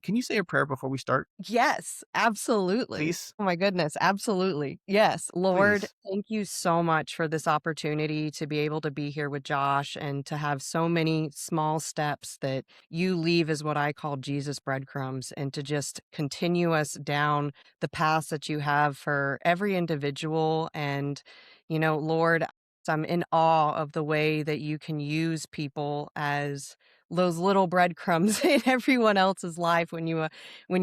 can you say a prayer before we start, Yes, absolutely. please? Oh my goodness, absolutely. Yes, Lord, Please. thank you so much for this opportunity to be able to be here with Josh and to have so many small steps that you leave as what I call Jesus breadcrumbs and to just continue us down the paths that you have for every individual. And, Lord, I'm in awe of the way that you can use people as those little breadcrumbs in everyone else's life when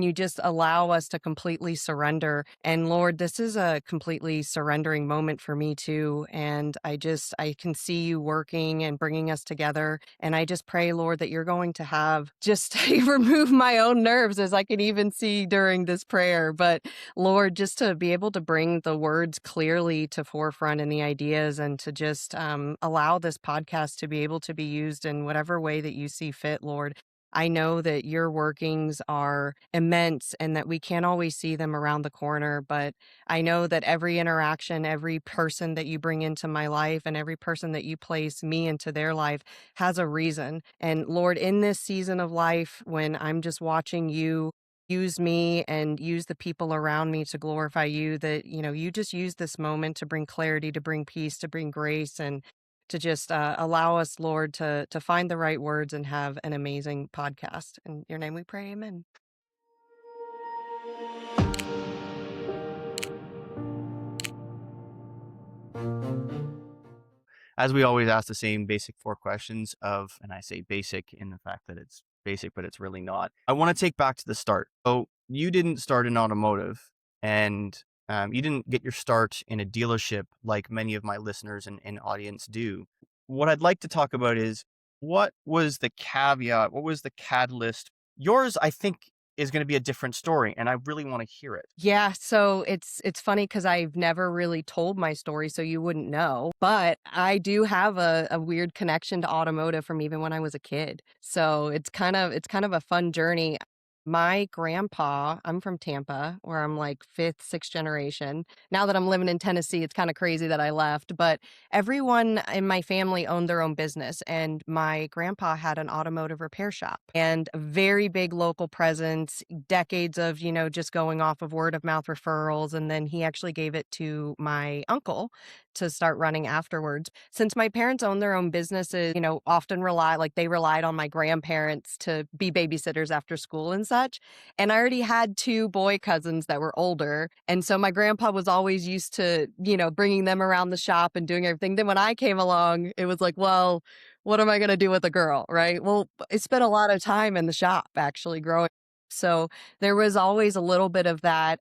you just allow us to completely surrender. And Lord, this is a completely surrendering moment for me too. And I can see you working and bringing us together. And I just pray, Lord, that you're going to have just remove my own nerves as I can even see during this prayer. But Lord, just to be able to bring the words clearly to forefront and the ideas and to just allow this podcast to be able to be used in whatever way that you see fit, Lord. I know that your workings are immense and that we can't always see them around the corner, but I know that every interaction, every person that you bring into my life and every person that you place me into their life has a reason. And Lord, in this season of life, when I'm just watching you use me and use the people around me to glorify you, that, you just use this moment to bring clarity, to bring peace, to bring grace, and to just allow us, Lord, to find the right words and have an amazing podcast. In your name we pray, amen. As we always ask the same basic four questions of, and I say basic in the fact that it's basic, but it's really not. I want to take back to the start. So you didn't start in automotive, and you didn't get your start in a dealership like many of my listeners and audience do. What I'd like to talk about is, what was the caveat? What was the catalyst? Yours, I think, is going to be a different story, and I really want to hear it. Yeah, so it's funny because I've never really told my story, so you wouldn't know. But I do have a weird connection to automotive from even when I was a kid. So it's kind of a fun journey. My grandpa, I'm from Tampa, where I'm like fifth, sixth generation. Now that I'm living in Tennessee, it's kind of crazy that I left, but everyone in my family owned their own business. And my grandpa had an automotive repair shop and a very big local presence, decades of, just going off of word of mouth referrals. And then he actually gave it to my uncle to start running afterwards. Since my parents own their own businesses, often they relied on my grandparents to be babysitters after school and such. And I already had two boy cousins that were older. And so my grandpa was always used to, bringing them around the shop and doing everything. Then when I came along, it was like, well, what am I going to do with a girl? Right. Well, I spent a lot of time in the shop actually growing. So there was always a little bit of that,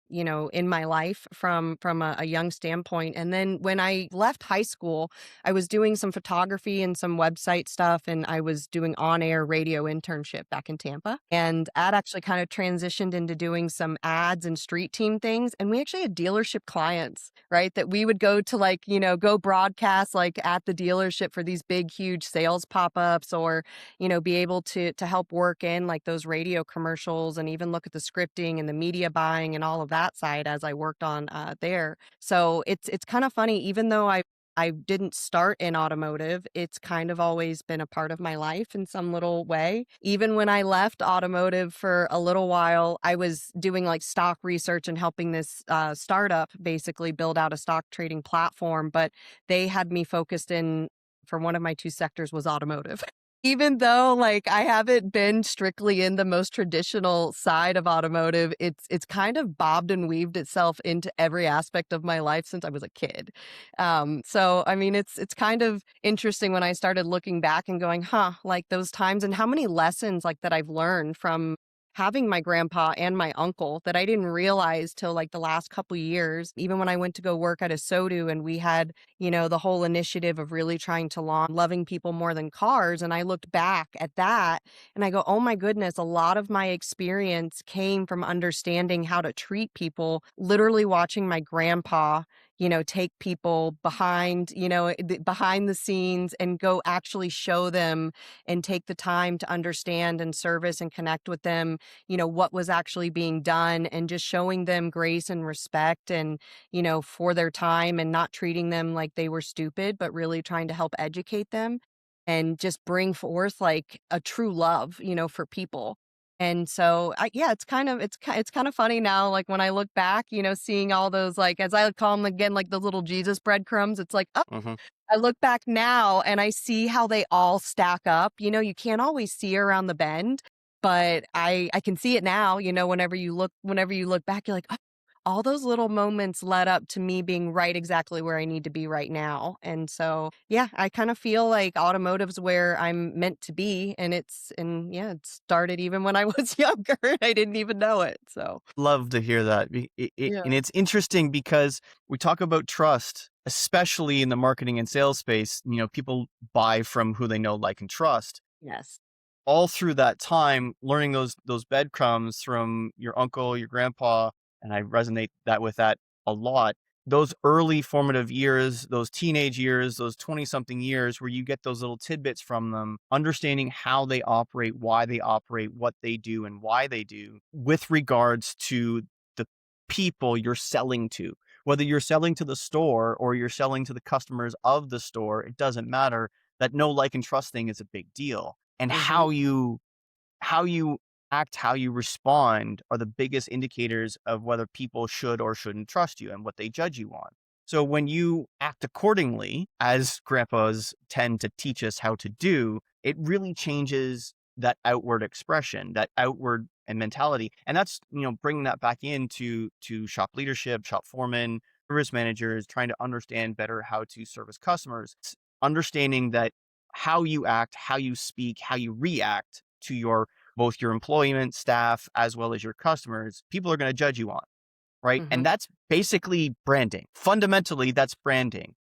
in my life from a young standpoint. And then when I left high school, I was doing some photography and some website stuff, and I was doing on-air radio internship back in Tampa. And that actually kind of transitioned into doing some ads and street team things. And we actually had dealership clients, right? That we would go to go broadcast like at the dealership for these big, huge sales pop-ups or be able to help work in like those radio commercials and even look at the scripting and the media buying and all of that side as I worked on there. So it's kind of funny, even though I didn't start in automotive, it's kind of always been a part of my life in some little way. Even when I left automotive for a little while, I was doing like stock research and helping this startup basically build out a stock trading platform. But they had me focused in for one of my two sectors was automotive. Even though like I haven't been strictly in the most traditional side of automotive, it's kind of bobbed and weaved itself into every aspect of my life since I was a kid. So I mean it's kind of interesting when I started looking back and going, huh, like those times and how many lessons like that I've learned from having my grandpa and my uncle that I didn't realize till like the last couple years, even when I went to go work at a Sodu and we had, the whole initiative of really trying to launch loving people more than cars. And I looked back at that and I go, oh my goodness, a lot of my experience came from understanding how to treat people, literally watching my grandpa take people behind, behind the scenes and go actually show them and take the time to understand and service and connect with them, what was actually being done and just showing them grace and respect and, for their time and not treating them like they were stupid, but really trying to help educate them and just bring forth like a true love, for people. And so, yeah, it's kind of funny now, like, when I look back, seeing all those, like, as I would call them again, like, the little Jesus breadcrumbs, it's like, oh, Hmm. I look back now and I see how they all stack up. You can't always see around the bend, but I can see it now, whenever you look back, you're like, "Oh, all those little moments led up to me being right exactly where I need to be right now." And so, yeah, I kind of feel like automotive's where I'm meant to be, and yeah, it started even when I was younger and I didn't even know it. So, Love to hear that. yeah. And it's interesting because we talk about trust, especially in the marketing and sales space. People buy from who they know, like, and trust. Yes. All through that time, learning those breadcrumbs from your uncle, your grandpa, and I resonate that with that a lot. Those early formative years, those teenage years, those 20-something years where you get those little tidbits from them, understanding how they operate, why they operate, what they do, and why they do, with regards to the people you're selling to. Whether you're selling to the store or you're selling to the customers of the store, it doesn't matter. That know, like, and trust thing is a big deal. And Mhm. how you act, how you respond are the biggest indicators of whether people should or shouldn't trust you and what they judge you on. So when you act accordingly, as grandpas tend to teach us how to do, it really changes that outward expression, that outward and mentality. And that's, bringing that back into shop leadership, shop foremen, service managers, trying to understand better how to service customers, understanding that how you act, how you speak, how you react to both your employment staff as well as your customers, people are going to judge you on, right? And Mhm. that's basically branding. Fundamentally, that's branding.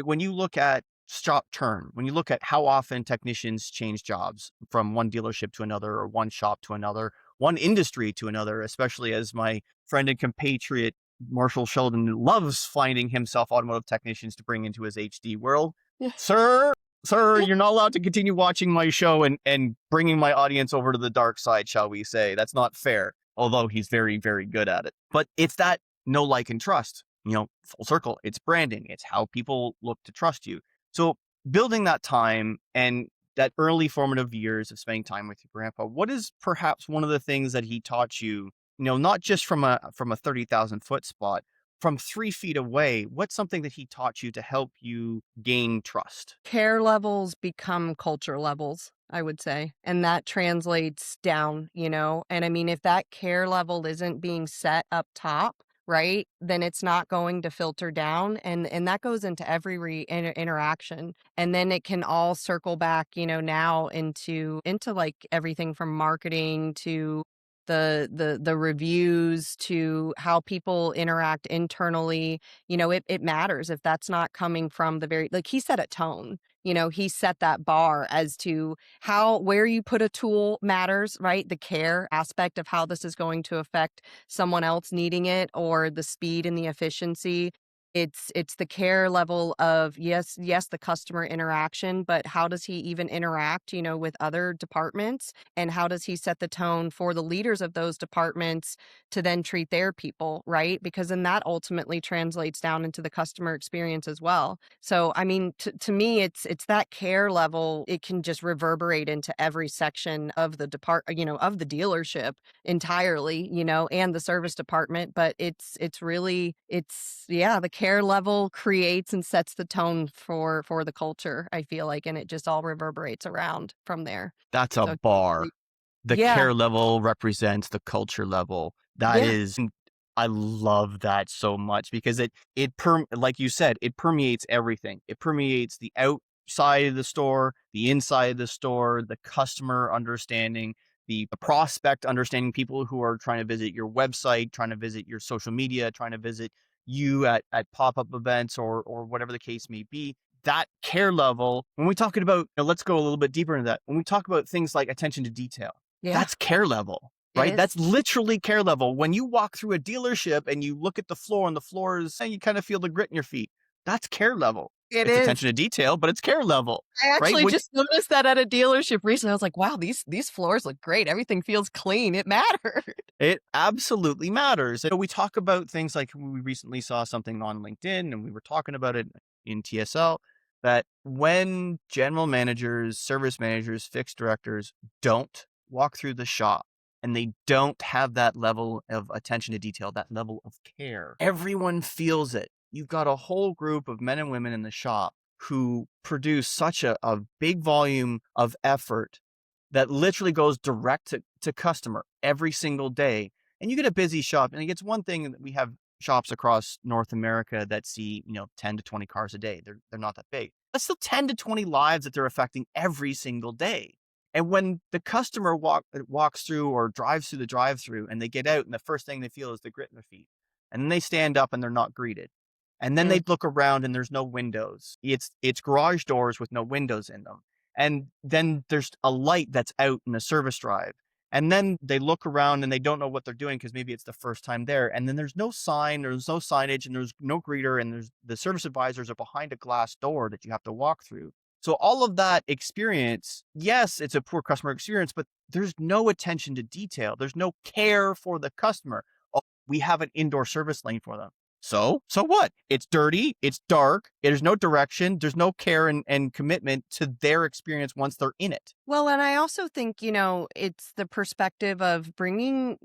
When you look at shop turn, when you look at how often technicians change jobs from one dealership to another, or one shop to another, one industry to another, especially as my friend and compatriot Marshall Sheldon loves finding himself automotive technicians to bring into his HD world. Yeah. Sir, sir, you're not allowed to continue watching my show and bringing my audience over to the dark side, shall we say. That's not fair, although he's very, very good at it. But it's that know, like, and trust, full circle. It's branding. It's how people look to trust you. So building that time and that early formative years of spending time with your grandpa, what is perhaps one of the things that he taught you, not just from a 30,000-foot spot, from 3 feet away, what's something that he taught you to help you gain trust? Care levels become culture levels, I would say, and that translates down, and I mean, if that care level isn't being set up top, right, then it's not going to filter down, and that goes into every interaction, and then it can all circle back, now into like everything from marketing to the reviews to how people interact internally. It matters if that's not coming from the very, like, he set a tone. He set that bar as to where you put a tool matters, right? The care aspect of how this is going to affect someone else needing it, or the speed and the efficiency. It's the care level of, yes, the customer interaction, but how does he even interact, with other departments? And how does he set the tone for the leaders of those departments to then treat their people, right? Because then that ultimately translates down into the customer experience as well. So, I mean, to me, it's that care level. It can just reverberate into every section of of the dealership entirely, and the service department. But it's really, yeah, the care level creates and sets the tone for the culture, I feel like, and it just all reverberates around from there. That's a So, bar. The yeah, care level represents the culture level. That yeah, is, I love that so much because like you said, it permeates everything. It permeates the outside of the store, the inside of the store, the customer understanding, the prospect understanding, people who are trying to visit your website, trying to visit your social media, trying to visit you at pop-up events or whatever the case may be. That care level, when we're talking about, let's go a little bit deeper into that. When we talk about things like attention to detail, yeah, that's care level, it right? is. That's literally care level. When you walk through a dealership and you look at the floor and the floor is, and you kind of feel the grit in your feet, that's care level. It It's is. attention to detail, but it's care level, I right? actually just noticed that at a dealership recently. I was like, "Wow, these floors look great. Everything feels clean." It mattered. It absolutely matters. And we talk about things like we recently saw something on LinkedIn and we were talking about it in TSL, that when general managers, service managers, fixed directors don't walk through the shop, and they don't have that level of attention to detail, that level of care. Everyone feels it. You've got a whole group of men and women in the shop who produce such a big volume of effort that literally goes direct to customer every single day. And you get a busy shop, and it's one thing that we have shops across North America that see, 10 to 20 cars a day. They're not that big. That's still 10 to 20 lives that they're affecting every single day. And when the customer walks through or drives through the drive-through and they get out and the first thing they feel is the grit in their feet. And then they stand up and they're not greeted. And then Mm. they look around and there's no windows. It's garage doors with no windows in them. And then there's a light that's out in the service drive. And then they look around and they don't know what they're doing because maybe it's the first time there. And then there's no sign, there's no signage, and there's no greeter, and there's the service advisors are behind a glass door that you have to walk through. So all of that experience, yes, it's a poor customer experience, but there's no attention to detail. There's no care for the customer. Oh, we have an indoor service lane for them. So what? It's dirty. It's dark. There's no direction. There's no care and commitment to their experience once they're in it. Well, and I also think, it's the perspective of bringing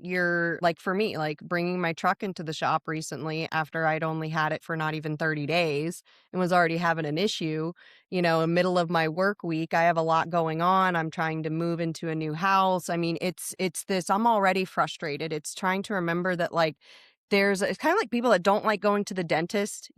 like for me, like bringing my truck into the shop recently after I'd only had it for not even 30 days and was already having an issue, in the middle of my work week. I have a lot going on. I'm trying to move into a new house. I mean, it's this, I'm already frustrated. It's trying to remember that like, it's kind of like people that don't like going to the dentist,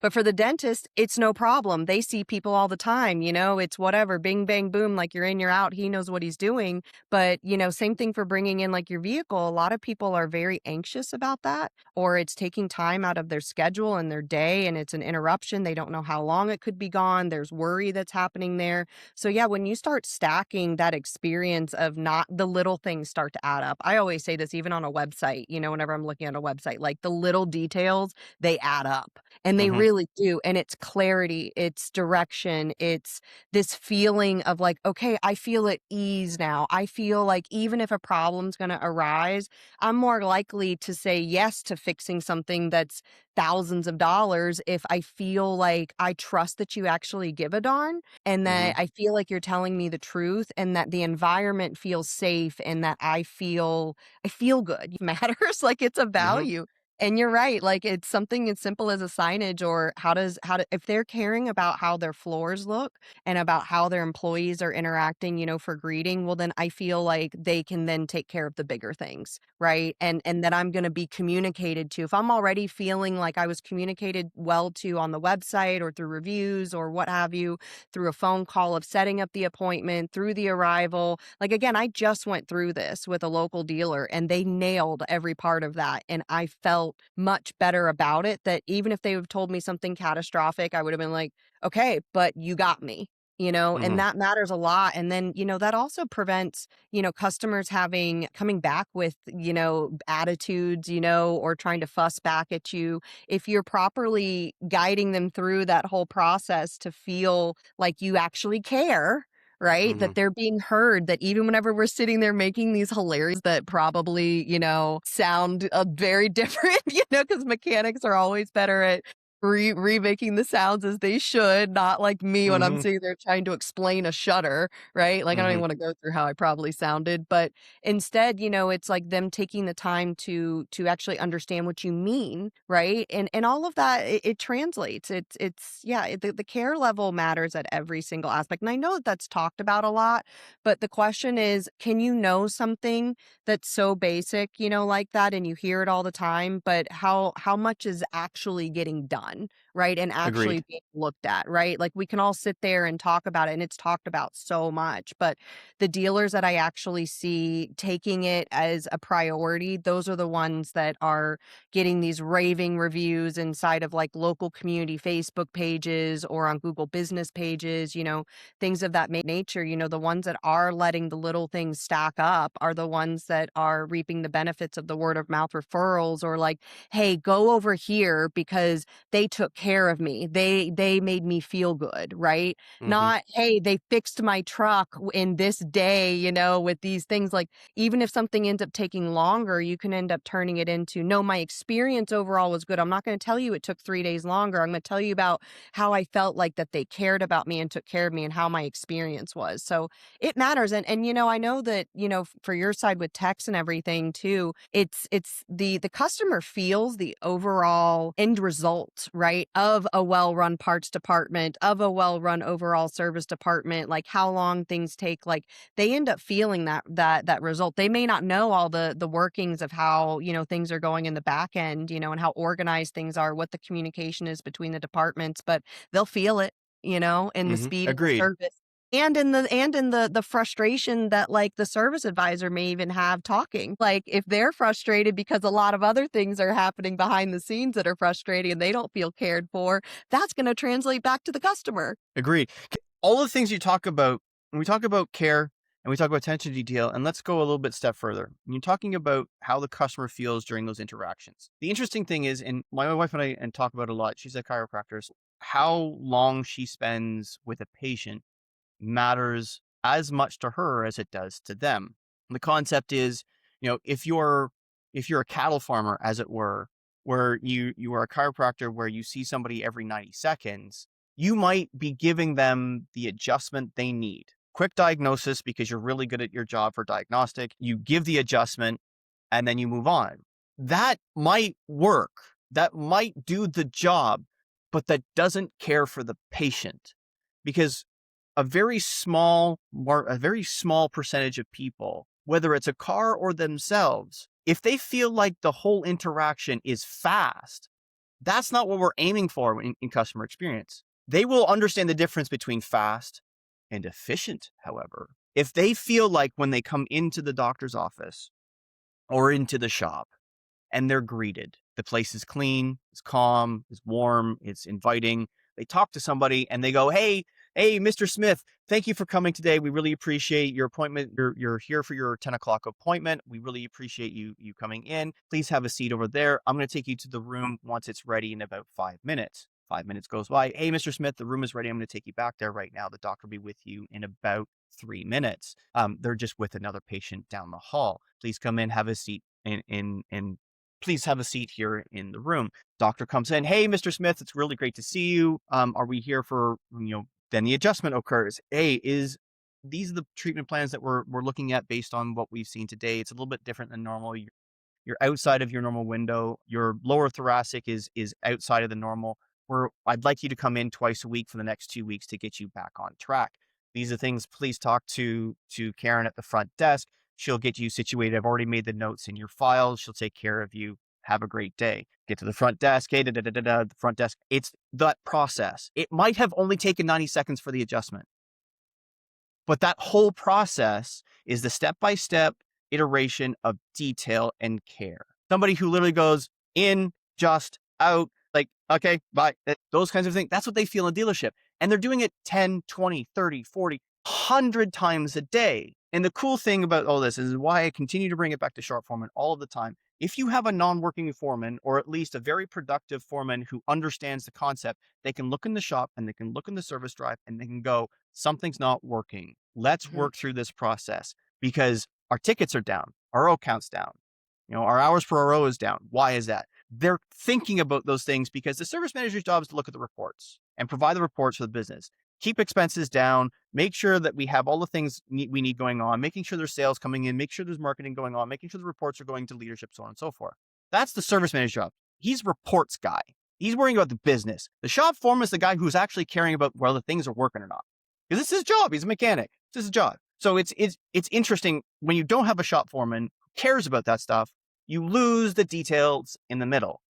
but for the dentist, it's no problem. They see people all the time, it's whatever, bing, bang, boom, like you're in, you're out. He knows what he's doing. But, same thing for bringing in like your vehicle. A lot of people are very anxious about that, or it's taking time out of their schedule and their day, and it's an interruption. They don't know how long it could be gone. There's worry that's happening there. So yeah, when you start stacking that experience of not the little things start to add up. I always say this even on a website, whenever I'm looking at a website, like the little details, they add up and they Mhm, really do. And it's clarity, it's direction, it's this feeling of like, okay, I feel at ease now. I feel like even if a problem's going to arise, I'm more likely to say yes to fixing something that's thousands of dollars if I feel like I trust that you actually give a darn, and that mhm, I feel like you're telling me the truth, and that the environment feels safe, and that I feel good. It matters, like it's a mhm, value. And you're right, like it's something as simple as a signage, or if they're caring about how their floors look and about how their employees are interacting, for greeting, well then I feel like they can then take care of the bigger things, right? And that I'm going to be communicated to. If I'm already feeling like I was communicated well to on the website or through reviews or what have you, through a phone call of setting up the appointment, through the arrival. Like again, I just went through this with a local dealer and they nailed every part of that. And I felt much better about it, that even if they have told me something catastrophic, I would have been like, okay, but you got me. And mhm. that matters a lot. And then, that also prevents, customers coming back with, attitudes, or trying to fuss back at you. If you're properly guiding them through that whole process to feel like you actually care, right? That Mhm. they're being heard, that even whenever we're sitting there making these hilarious that probably, sound very different, because mechanics are always better at remaking the sounds as they should, not like me when I'm Mhm. sitting there trying to explain a shutter, right? Like I don't even Mhm. want to go through how I probably sounded, but instead, it's like them taking the time to actually understand what you mean, right? And all of that, it translates. It's yeah, the care level matters at every single aspect. And I know that that's talked about a lot, but the question is, can you know something that's so basic, like that, and you hear it all the time, but how much is actually getting done, right? And actually Agreed. being looked at, right? Like we can all sit there and talk about it and it's talked about so much, but the dealers that I actually see taking it as a priority, those are the ones that are getting these raving reviews inside of like local community Facebook pages or on Google business pages, things of that nature. The ones that are letting the little things stack up are the ones that are reaping the benefits of the word of mouth referrals, or like, hey, go over here because they took care of me. They made me feel good, right? Mhm. Not, hey, they fixed my truck in this day, with these things. Like, even if something ends up taking longer, you can end up turning it into, no, my experience overall was good. I'm not going to tell you it took 3 days longer. I'm going to tell you about how I felt like that they cared about me and took care of me and how my experience was. So it matters. And I know that, for your side with techs and everything too, it's the customer feels the overall end result, right? Of a well-run parts department, of a well-run overall service department, like how long things take, like they end up feeling that result. They may not know all the workings of how, things are going in the back end, and how organized things are, what the communication is between the departments, but they'll feel it, in the Mhm. speed of the Agreed. service. And in the frustration that, like, the service advisor may even have talking. Like, if they're frustrated because a lot of other things are happening behind the scenes that are frustrating and they don't feel cared for, that's gonna translate back to the customer. Agreed. All the things you talk about when we talk about care and we talk about attention to detail, and let's go a little bit step further. When you're talking about how the customer feels during those interactions. The interesting thing is, and my wife and I and talk about it a lot, she's a chiropractor, so how long she spends with a patient matters as much to her as it does to them. The concept is, if you're a cattle farmer, as it were, where you are a chiropractor where you see somebody every 90 seconds, you might be giving them the adjustment they need. Quick diagnosis because you're really good at your job for diagnostic. You give the adjustment and then you move on. That might work. That might do the job, but that doesn't care for the patient because a very small percentage of people, whether it's a car or themselves, if they feel like the whole interaction is fast, that's not what we're aiming for in customer experience. They will understand the difference between fast and efficient, however. If they feel like when they come into the doctor's office or into the shop and they're greeted, the place is clean, it's calm, it's warm, it's inviting. They talk to somebody and they go, hey, Mr. Smith, thank you for coming today. We really appreciate your appointment. You're here for your 10 o'clock appointment. We really appreciate you coming in. Please have a seat over there. I'm going to take you to the room once it's ready in about 5 minutes. 5 minutes goes by. Hey, Mr. Smith, the room is ready. I'm going to take you back there right now. The doctor will be with you in about 3 minutes. They're just with another patient down the hall. Please come in, have a seat, and please have a seat here in the room. Doctor comes in. Hey, Mr. Smith, it's really great to see you. Are we here for, then the adjustment occurs. Hey, these are the treatment plans that we're looking at based on what we've seen today. It's a little bit different than normal. You're outside of your normal window. Your lower thoracic is outside of the normal. Where I'd like you to come in twice a week for the next 2 weeks to get you back on track. These are things. Please talk to Karen at the front desk. She'll get you situated. I've already made the notes in your files. She'll take care of you. Have a great day. Get to the front desk. Hey, the front desk. It's that process. It might have only taken 90 seconds for the adjustment, but that whole process is the step-by-step iteration of detail and care. Somebody who literally goes in, just out, like, okay, bye. Those kinds of things. That's what they feel in dealership. And they're doing it 10, 20, 30, 40, 100 times a day. And the cool thing about all this is why I continue to bring it back to shop foreman all of the time. If you have a non-working foreman, or at least a very productive foreman who understands the concept, they can look in the shop and they can look in the service drive and they can go, something's not working. Let's Mhm. work through this process because our tickets are down, our O count's down, our hours per RO is down. Why is that? They're thinking about those things because the service manager's job is to look at the reports and provide the reports for the business. Keep expenses down, make sure that we have all the things we need going on, making sure there's sales coming in, make sure there's marketing going on, making sure the reports are going to leadership, so on and so forth. That's the service manager's job. He's reports guy. He's worrying about the business. The shop foreman is the guy who's actually caring about whether things are working or not. Because it's his job. He's a mechanic. It's his job. So it's interesting when you don't have a shop foreman who cares about that stuff, you lose the details in the middle,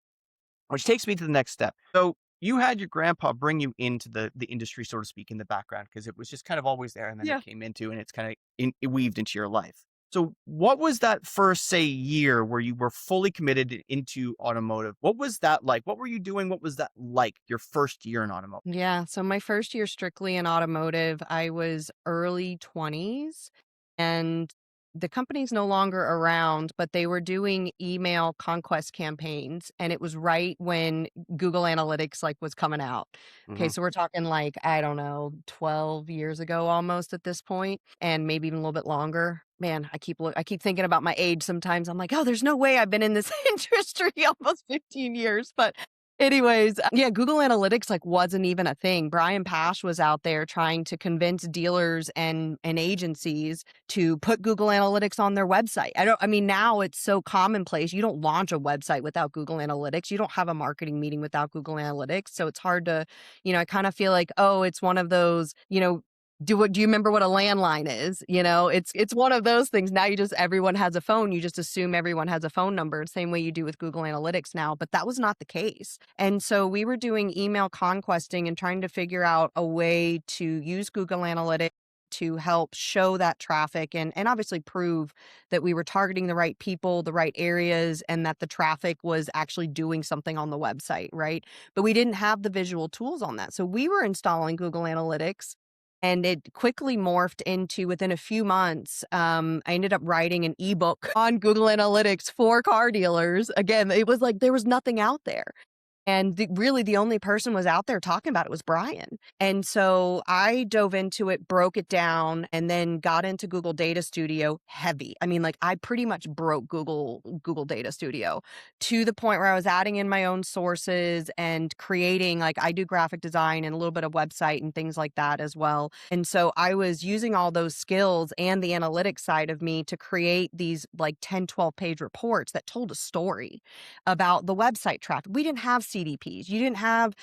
which takes me to the next step. So you had your grandpa bring you into the industry, so to speak, in the background because it was just kind of always there, and then it Yeah. came into, and it's kind of it weaved into your life. So what was that first, say, year where you were fully committed into automotive? What was that like? What were you doing? What was that like your first year in automotive? Yeah. So my first year strictly in automotive, I was early 20s. And the company's no longer around, but they were doing email conquest campaigns, and it was right when Google Analytics like was coming out. Okay, Mhm. so we're talking like, I don't know, 12 years ago almost at this point, and maybe even a little bit longer. Man, I keep thinking about my age sometimes. I'm like, "Oh, there's no way I've been in this industry almost 15 years." But anyways, yeah, Google Analytics, like, wasn't even a thing. Brian Pash was out there trying to convince dealers and agencies to put Google Analytics on their website. I mean, now it's so commonplace. You don't launch a website without Google Analytics. You don't have a marketing meeting without Google Analytics. So it's hard to, I kind of feel like, oh, it's one of those, do you remember what a landline is? It's one of those things. Now everyone has a phone. You just assume everyone has a phone number, same way you do with Google Analytics now, but that was not the case. And so we were doing email conquesting and trying to figure out a way to use Google Analytics to help show that traffic and obviously prove that we were targeting the right people, the right areas, and that the traffic was actually doing something on the website, right? But we didn't have the visual tools on that. So we were installing Google Analytics, and it quickly morphed into, within a few months, I ended up writing an ebook on Google Analytics for car dealers. Again, it was like there was nothing out there. And really, the only person was out there talking about it was Brian. And so I dove into it, broke it down, and then got into Google Data Studio heavy. I mean, like, I pretty much broke Google Data Studio to the point where I was adding in my own sources and creating, like, I do graphic design and a little bit of website and things like that as well. And so I was using all those skills and the analytics side of me to create these like 10, 12-page reports that told a story about the website traffic. We didn't have CDPs. You didn't have,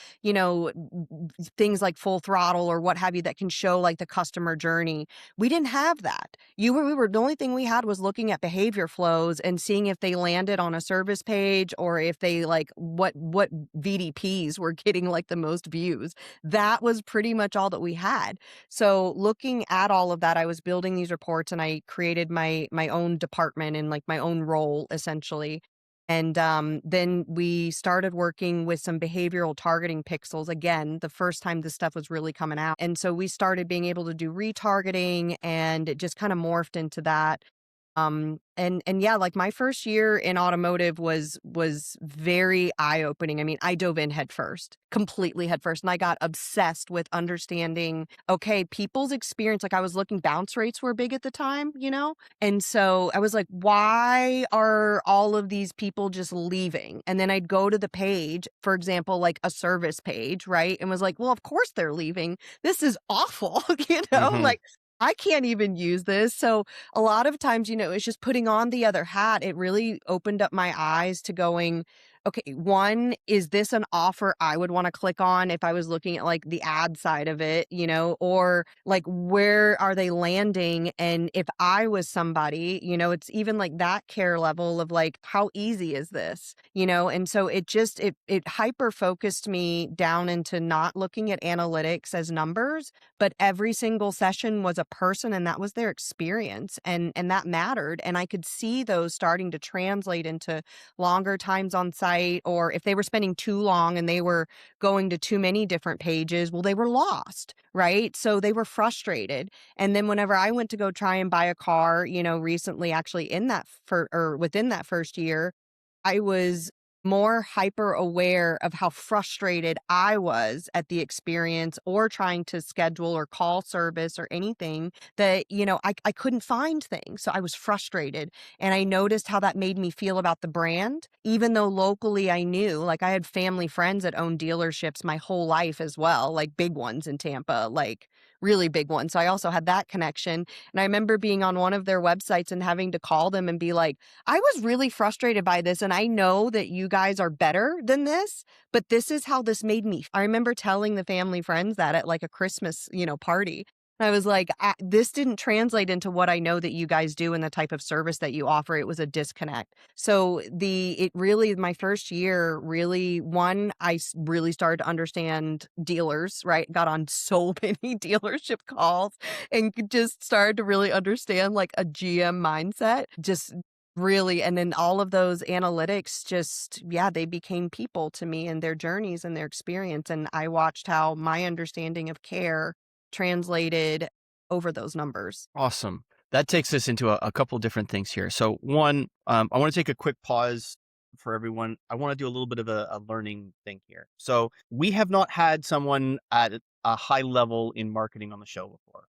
things like Full Throttle or what have you that can show like the customer journey. We didn't have that. We were the only thing we had was looking at behavior flows and seeing if they landed on a service page or if they like what VDPs were getting like the most views. That was pretty much all that we had. So looking at all of that, I was building these reports and I created my own department and like my own role essentially. And then we started working with some behavioral targeting pixels. Again, the first time this stuff was really coming out. And so we started being able to do retargeting, and it just kind of morphed into that. And yeah, like my first year in automotive was very eye-opening. I mean, I dove in completely head first, and I got obsessed with understanding, okay, people's experience. Like I was looking, bounce rates were big at the time, And so I was like, why are all of these people just leaving? And then I'd go to the page, for example, like a service page, right? And was like, well, of course they're leaving. This is awful, Mhm. like I can't even use this. So a lot of times, it's just putting on the other hat. It really opened up my eyes to going, okay, one, is this an offer I would want to click on if I was looking at like the ad side of it, or like where are they landing? And if I was somebody, it's even like that care level of like, how easy is this? And so it hyper focused me down into not looking at analytics as numbers, but every single session was a person and that was their experience, and that mattered. And I could see those starting to translate into longer times on site, or if they were spending too long and they were going to too many different pages, well, they were lost, right? So they were frustrated. And then whenever I went to go try and buy a car, recently, actually in that or within that first year, I was more hyper aware of how frustrated I was at the experience or trying to schedule or call service or anything that, I couldn't find things. So I was frustrated. And I noticed how that made me feel about the brand, even though locally I knew, like I had family friends that owned dealerships my whole life as well, like big ones in Tampa, like really big ones. So I also had that connection. And I remember being on one of their websites and having to call them and be like, I was really frustrated by this, and I know that you guys are better than this, but this is how this made me. I remember telling the family friends that at like a Christmas, party. I was like, this didn't translate into what I know that you guys do and the type of service that you offer. It was a disconnect. So my first year, really, one, really started to understand dealers, right? Got on so many dealership calls and just started to really understand like a GM mindset. Just really, and then all of those analytics just, yeah, they became people to me and their journeys and their experience. And I watched how my understanding of care translated over those numbers. Awesome. That takes us into a couple different things here. So one, I want to take a quick pause for everyone. I want to do a little bit of a learning thing here. So we have not had someone at a high level in marketing on the show before.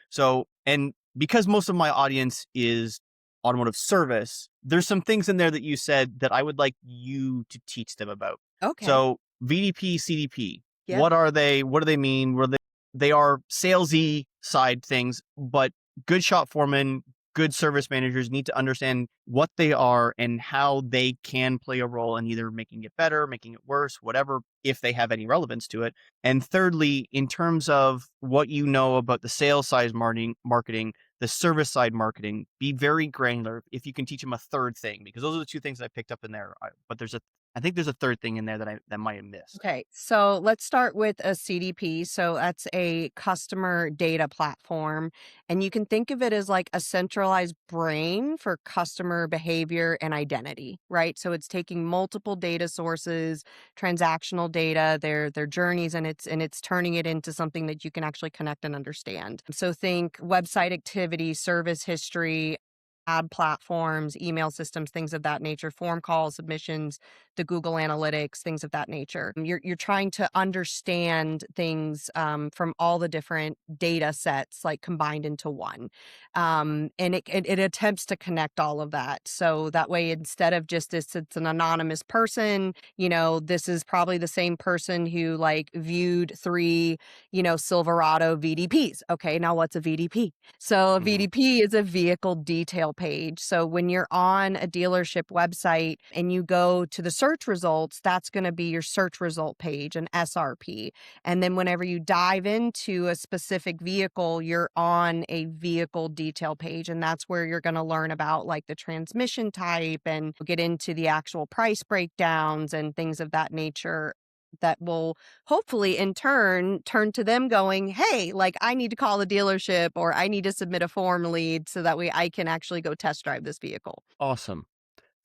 So, and because most of my audience is automotive service, there's some things in there that you said that I would like you to teach them about. Okay. So, VDP, CDP, Yep. what are they? What do they mean? They are salesy side things, but good shop foremen, good service managers need to understand what they are and how they can play a role in either making it better, making it worse, whatever, if they have any relevance to it. And thirdly, in terms of what you know about the sales side marketing, the service side marketing, be very granular. If you can teach them a third thing, because those are the two things that I picked up in there. But I think there's a third thing in there that that might have missed. Okay, so let's start with a CDP. So that's a customer data platform. And you can think of it as like a centralized brain for customer behavior and identity, right? So it's taking multiple data sources, transactional data, their journeys, and it's turning it into something that you can actually connect and understand. So think website activity, service history, ad platforms, email systems, things of that nature, form calls, submissions, the Google Analytics, things of that nature. You're trying to understand things from all the different data sets, like combined into one, and it attempts to connect all of that. So that way, instead of just this, it's an anonymous person. This is probably the same person who like viewed three, Silverado VDPs. Okay, now what's a VDP? So a Hmm. VDP is a vehicle detail page. So when you're on a dealership website and you go to the search results, that's going to be your search result page, an SRP. And then whenever you dive into a specific vehicle, you're on a vehicle detail page. And that's where you're going to learn about like the transmission type and get into the actual price breakdowns and things of that nature that will hopefully in turn to them going, hey, like I need to call the dealership or I need to submit a form lead so that way I can actually go test drive this vehicle. Awesome.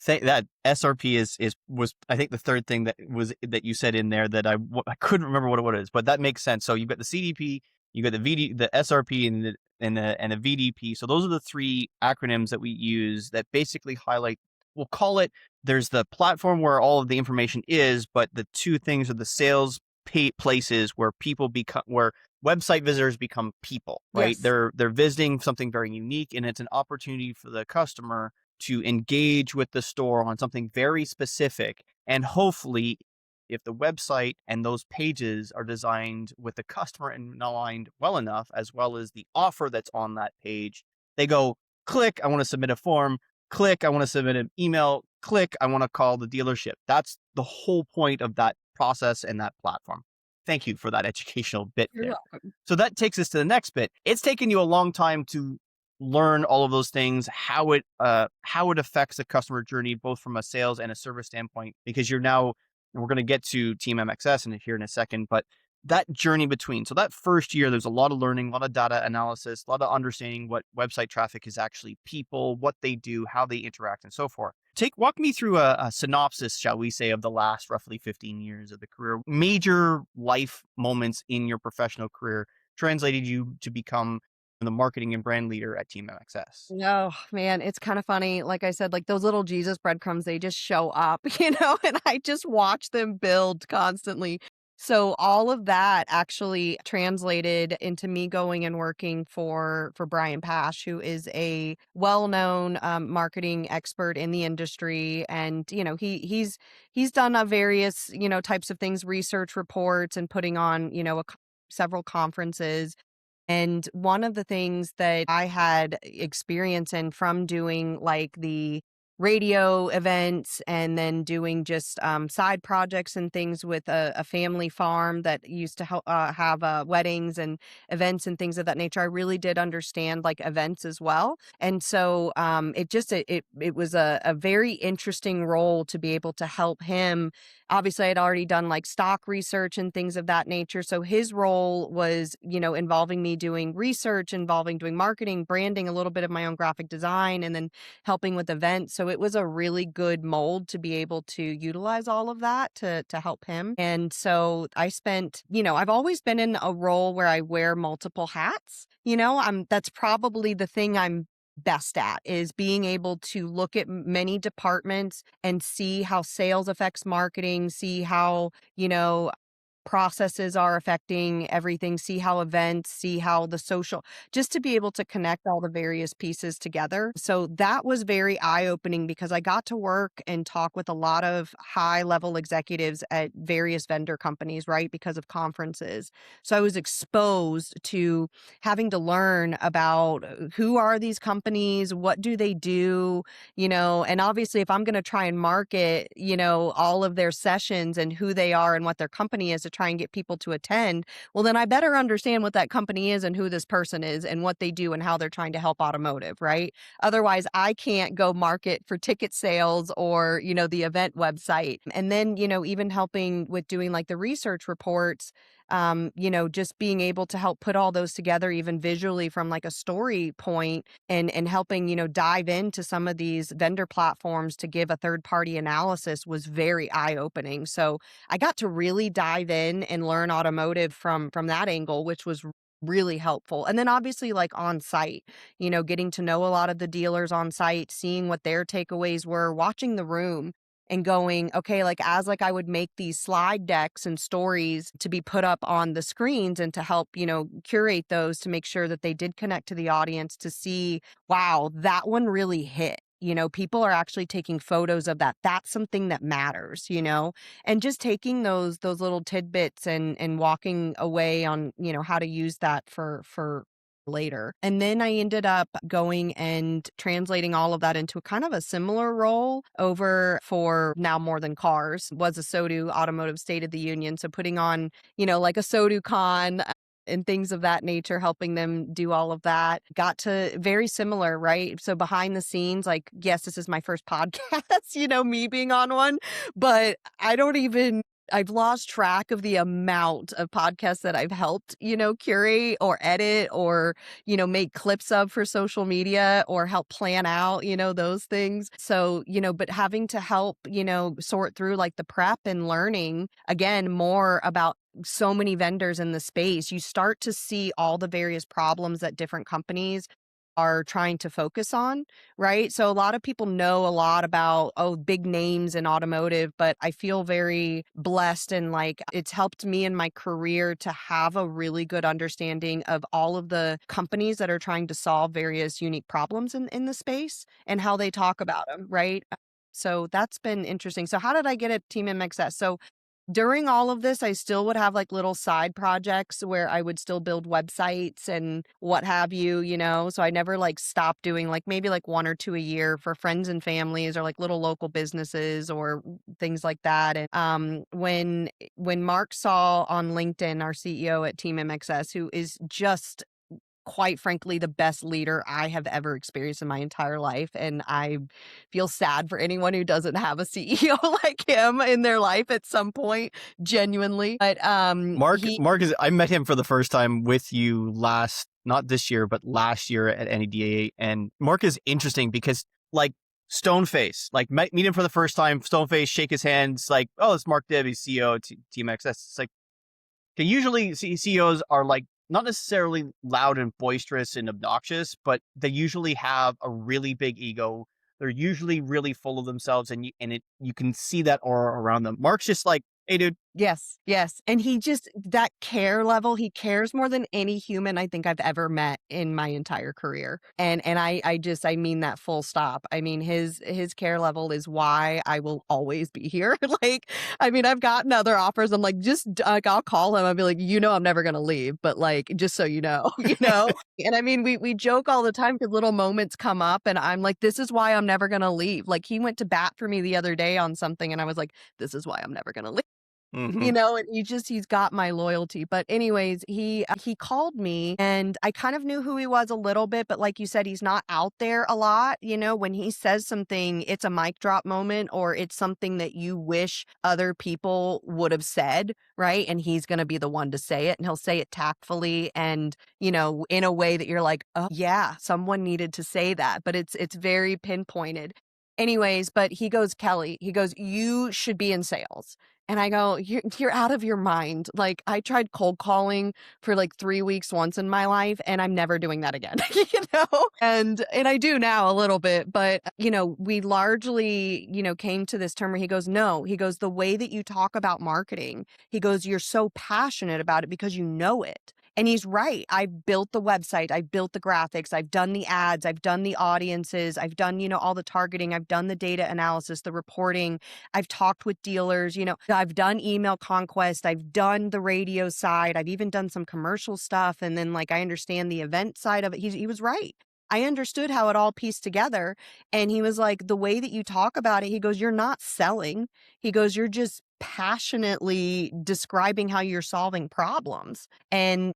That SRP was I think the third thing that you said in there that I couldn't remember what it is, but that makes sense. So you've got the CDP, you got the SRP, and the VDP. So those are the three acronyms that we use that basically highlight. We'll call it. There's the platform where all of the information is, but the two things are the sales places where where website visitors become people, right? Yes. They're visiting something very unique, and it's an opportunity for the customer to engage with the store on something very specific. And hopefully, if the website and those pages are designed with the customer and aligned well enough, as well as the offer that's on that page, they go, click, I want to submit a form, click, I want to submit an email, click, I want to call the dealership. That's the whole point of that process and that platform. Thank you for that educational bit You're there. welcome. So that takes us to the next bit. It's taken you a long time to learn all of those things, how it affects the customer journey, both from a sales and a service standpoint, because you're now, and we're going to get to Team MXS here in a second, but that journey between. So that first year, there's a lot of learning, a lot of data analysis, a lot of understanding what website traffic is actually people, what they do, how they interact, and so forth. Walk me through a synopsis, shall we say, of the last roughly 15 years of the career. Major life moments in your professional career translated you to become the marketing and brand leader at Team MXS. No, man, it's kind of funny. Like I said, like those little Jesus breadcrumbs, they just show up, and I just watch them build constantly. So all of that actually translated into me going and working for Brian Pash, who is a well-known marketing expert in the industry, and he's done a various types of things, research reports, and putting on several conferences. And one of the things that I had experience in from doing like the radio events and then doing just side projects and things with a family farm that used to have weddings and events and things of that nature. I really did understand like events as well. And so it was a very interesting role to be able to help him. Obviously, I'd already done like stock research and things of that nature. So his role was, involving me doing research, involving doing marketing, branding, a little bit of my own graphic design, and then helping with events. So it was a really good mold to be able to utilize all of that to help him. And so I spent, I've always been in a role where I wear multiple hats. That's probably the thing I'm best at, is being able to look at many departments and see how sales affects marketing, see how, processes are affecting everything, see how events, see how the social, just to be able to connect all the various pieces together. So that was very eye-opening because I got to work and talk with a lot of high-level executives at various vendor companies, right? Because of conferences. So I was exposed to having to learn about who are these companies, what do they do, and obviously if I'm going to try and market, all of their sessions and who they are and what their company is to try and get people to attend, well, then I better understand what that company is and who this person is and what they do and how they're trying to help automotive, right? Otherwise, I can't go market for ticket sales or, the event website. And then, even helping with doing like the research reports, just being able to help put all those together, even visually from like a story point, and helping, dive into some of these vendor platforms to give a third party analysis was very eye opening. So I got to really dive in and learn automotive from that angle, which was really helpful. And then obviously like on site, getting to know a lot of the dealers on site, seeing what their takeaways were, watching the room and going, okay, like as like I would make these slide decks and stories to be put up on the screens and to help, curate those to make sure that they did connect to the audience to see, wow, that one really hit. People are actually taking photos of that. That's something that matters, and just taking those little tidbits and walking away on, how to use that for later. And then I ended up going and translating all of that into a kind of a similar role over for Now More Than Cars, was a SODU Automotive State of the Union. So putting on, like a SODU con and things of that nature, helping them do all of that. Got to very similar, right? So behind the scenes, like, yes, this is my first podcast, me being on one, but I've lost track of the amount of podcasts that I've helped, curate or edit or, make clips of for social media or help plan out, those things. So, but having to help, sort through like the prep and learning again more about so many vendors in the space, you start to see all the various problems that different companies are trying to focus on, right? So a lot of people know a lot about, oh, big names in automotive, but I feel very blessed and like it's helped me in my career to have a really good understanding of all of the companies that are trying to solve various unique problems in the space and how they talk about them, right? So that's been interesting. So how did I get at Team MXS? So during all of this, I still would have like little side projects where I would still build websites and what have you, So I never like stopped doing like maybe like one or two a year for friends and families or like little local businesses or things like that. And when Mark saw on LinkedIn, our CEO at Team MXS, who is just quite frankly the best leader I have ever experienced in my entire life, and I feel sad for anyone who doesn't have a CEO like him in their life at some point, genuinely. But he Mark is, I met him for the first time with you not this year, but last year at NEDA. And Mark is interesting because like stone face, like meet him for the first time, stone face, shake his hands, like, oh, it's Mark Dibb, he's CEO of Team XS. It's like, okay, usually CEOs are like not necessarily loud and boisterous and obnoxious, but they usually have a really big ego. They're usually really full of themselves, and you can see that aura around them. Mark's just like, hey, dude. Yes, yes. And he just, that care level, he cares more than any human I think I've ever met in my entire career. And I mean that full stop. I mean, his care level is why I will always be here. Like, I mean, I've gotten other offers. I'm like, just like, I'll call him. I'll be like, I'm never going to leave, but like, just so you know, And I mean, we joke all the time because little moments come up and I'm like, this is why I'm never going to leave. Like he went to bat for me the other day on something and I was like, this is why I'm never going to leave. Mm-hmm. And he's got my loyalty. But anyways, he called me and I kind of knew who he was a little bit, but like you said, he's not out there a lot. When he says something, it's a mic drop moment or it's something that you wish other people would have said, right? And he's going to be the one to say it and he'll say it tactfully and, in a way that you're like, oh yeah, someone needed to say that, but it's very pinpointed. Anyways, but he goes, Kelli, he goes, you should be in sales. And I go, you're out of your mind. Like, I tried cold calling for like 3 weeks once in my life, and I'm never doing that again, you know? And I do now a little bit, but, we largely, came to this term where he goes, "No," he goes, "The way that you talk about marketing," he goes, "you're so passionate about it because you know it." And he's right. I've built the website, I've built the graphics, I've done the ads, I've done the audiences, I've done, all the targeting, I've done the data analysis, the reporting, I've talked with dealers, I've done email conquest, I've done the radio side, I've even done some commercial stuff. And then, like, I understand the event side of it. He was right. I understood how it all pieced together. And he was like, the way that you talk about it, he goes, "You're not selling." He goes, "You're just passionately describing how you're solving problems." And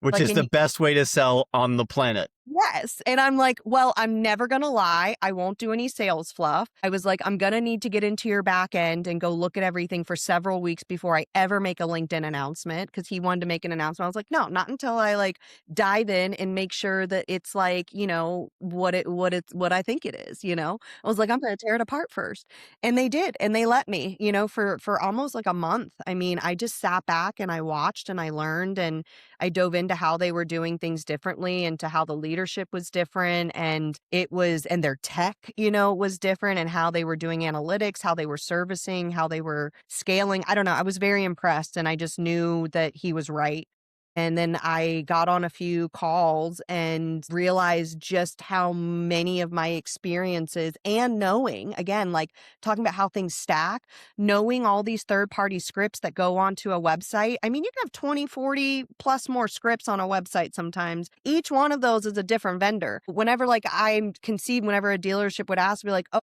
Which like, is the best way to sell on the planet. yes. And I'm like, "Well, I'm never gonna lie. I won't do any sales fluff." I was like, "I'm gonna need to get into your back end and go look at everything for several weeks before I ever make a LinkedIn announcement." Because he wanted to make an announcement. I was like, "No, not until I like dive in and make sure that it's like, what I think it is, you know?" I was like, "I'm gonna tear it apart first." And they did, and they let me, for almost like a month. I mean, I just sat back and I watched and I learned and I dove into how they were doing things differently, and to how the leadership was different, and and their tech, was different, and how they were doing analytics, how they were servicing, how they were scaling. I don't know. I was very impressed, and I just knew that he was right. And then I got on a few calls and realized just how many of my experiences, and knowing, again, like talking about how things stack, knowing all these third party scripts that go onto a website. I mean, you can have 20, 40 plus more scripts on a website sometimes. Each one of those is a different vendor. Whenever like I concede, whenever a dealership would ask me like, "Oh,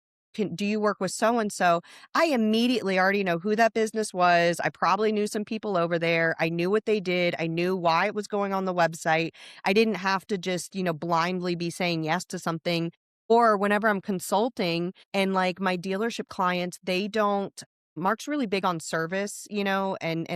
do you work with so and so?" I immediately already know who that business was. I probably knew some people over there. I knew what they did. I knew why it was going on the website. I didn't have to just, blindly be saying yes to something. Or whenever I'm consulting and like my dealership clients, they don't. Mark's really big on service, and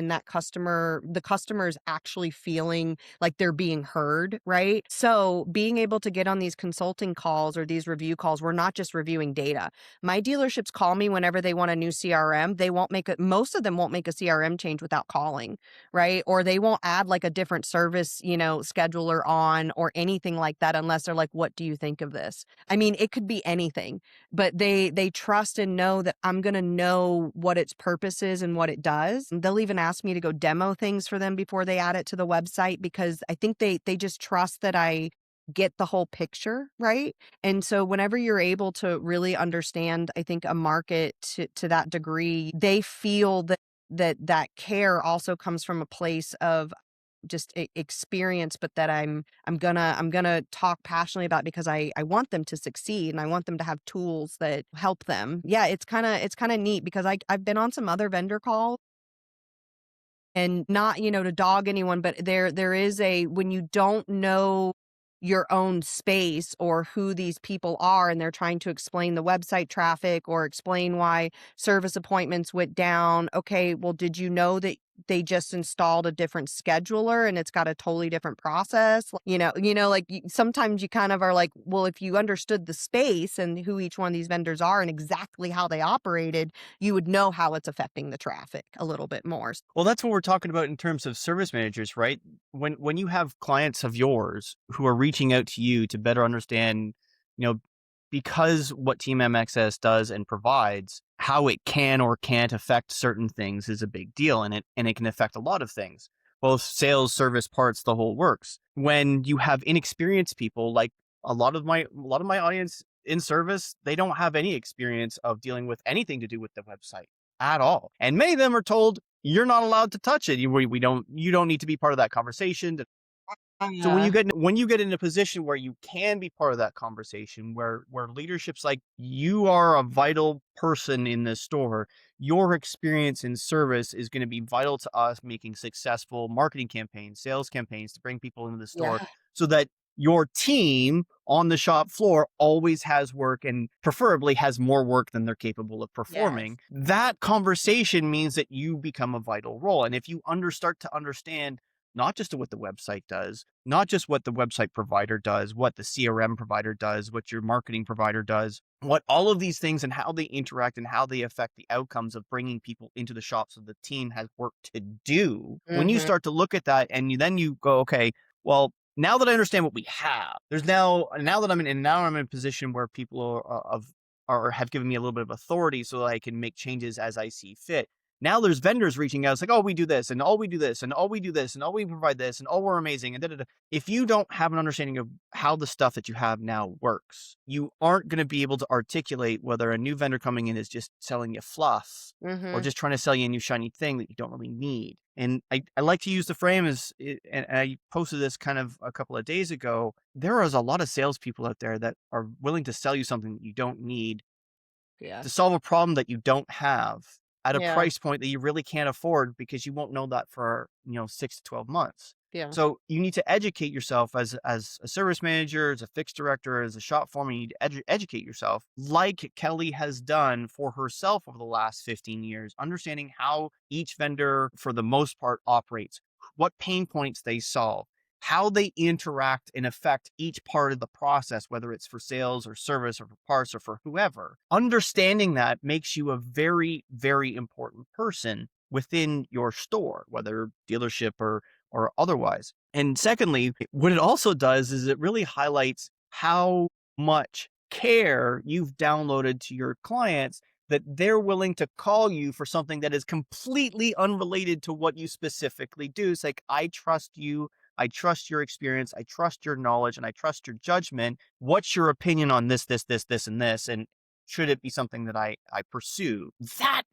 the customer is actually feeling like they're being heard, right? So being able to get on these consulting calls or these review calls, we're not just reviewing data. My dealerships call me whenever they want a new CRM. Most of them won't make a CRM change without calling, right? Or they won't add like a different service, scheduler on or anything like that unless they're like, "What do you think of this?" I mean, it could be anything, but they trust and know that I'm going to know what its purpose is and what it does. They'll even ask me to go demo things for them before they add it to the website, because I think they just trust that I get the whole picture, right? And so whenever you're able to really understand, I think, a market to that degree, they feel that care also comes from a place of just experience, but that I'm gonna talk passionately about, because I want them to succeed and I want them to have tools that help them. Yeah, it's kind of neat, because I've been on some other vendor calls, and not, to dog anyone, but there is when you don't know your own space or who these people are, and they're trying to explain the website traffic or explain why service appointments went down. Okay, well, did you know that they just installed a different scheduler and it's got a totally different process? Like sometimes you kind of are like, well, if you understood the space and who each one of these vendors are and exactly how they operated, you would know how it's affecting the traffic a little bit more. Well, that's what we're talking about in terms of service managers, right? When you have clients of yours who are reaching out to you to better understand, you know, because what Team MXS does and provides, how it can or can't affect certain things is a big deal, and it can affect a lot of things, both sales, service, parts, the whole works. When you have inexperienced people, like a lot of my audience in service, they don't have any experience of dealing with anything to do with the website at all. And many of them are told, "You're not allowed to touch it. You don't need to be part of that conversation." So Yeah. when you get in a position where you can be part of that conversation, where leadership's like, "You are a vital person in this store. Your experience in service is going to be vital to us making successful marketing campaigns, sales campaigns to bring people into the store, Yeah. so that your team on the shop floor always has work, and preferably has more work than they're capable of Yes. performing." That conversation means that you become a vital role. And if you start to understand not just to what the website does, not just what the website provider does, what the CRM provider does, what your marketing provider does, what all of these things and how they interact and how they affect the outcomes of bringing people into the shop so the team has work to do. When you Mhm. start to look at that and then you go, okay, well, now that I understand what we have, there's now that I'm in a position where people are have given me a little bit of authority so that I can make changes as I see fit. Now there's vendors reaching out. It's like, oh, we do this, and oh, we do this, and oh, we do this, and oh, we provide this, and oh, we're amazing, and da da da. If you don't have an understanding of how the stuff that you have now works, you aren't going to be able to articulate whether a new vendor coming in is just selling you fluff or Mhm. just trying to sell you a new shiny thing that you don't really need. And I like to use the frame and I posted this kind of a couple of days ago. There is a lot of salespeople out there that are willing to sell you something that you don't need Yeah. to solve a problem that you don't have at a Yeah. price point that you really can't afford because you won't know that for, 6 to 12 months. Yeah. So you need to educate yourself as a service manager, as a fixed director, as a shop foreman. You need to educate yourself like Kelli has done for herself over the last 15 years, understanding how each vendor, for the most part, operates, what pain points they solve, how they interact and affect each part of the process, whether it's for sales or service or for parts or for whoever. Understanding that makes you a very, very important person within your store, whether dealership or otherwise. And secondly, what it also does is it really highlights how much care you've downloaded to your clients that they're willing to call you for something that is completely unrelated to what you specifically do. It's like, I trust you. I trust your experience. I trust your knowledge and I trust your judgment. What's your opinion on this, and this? And should it be something that I pursue? That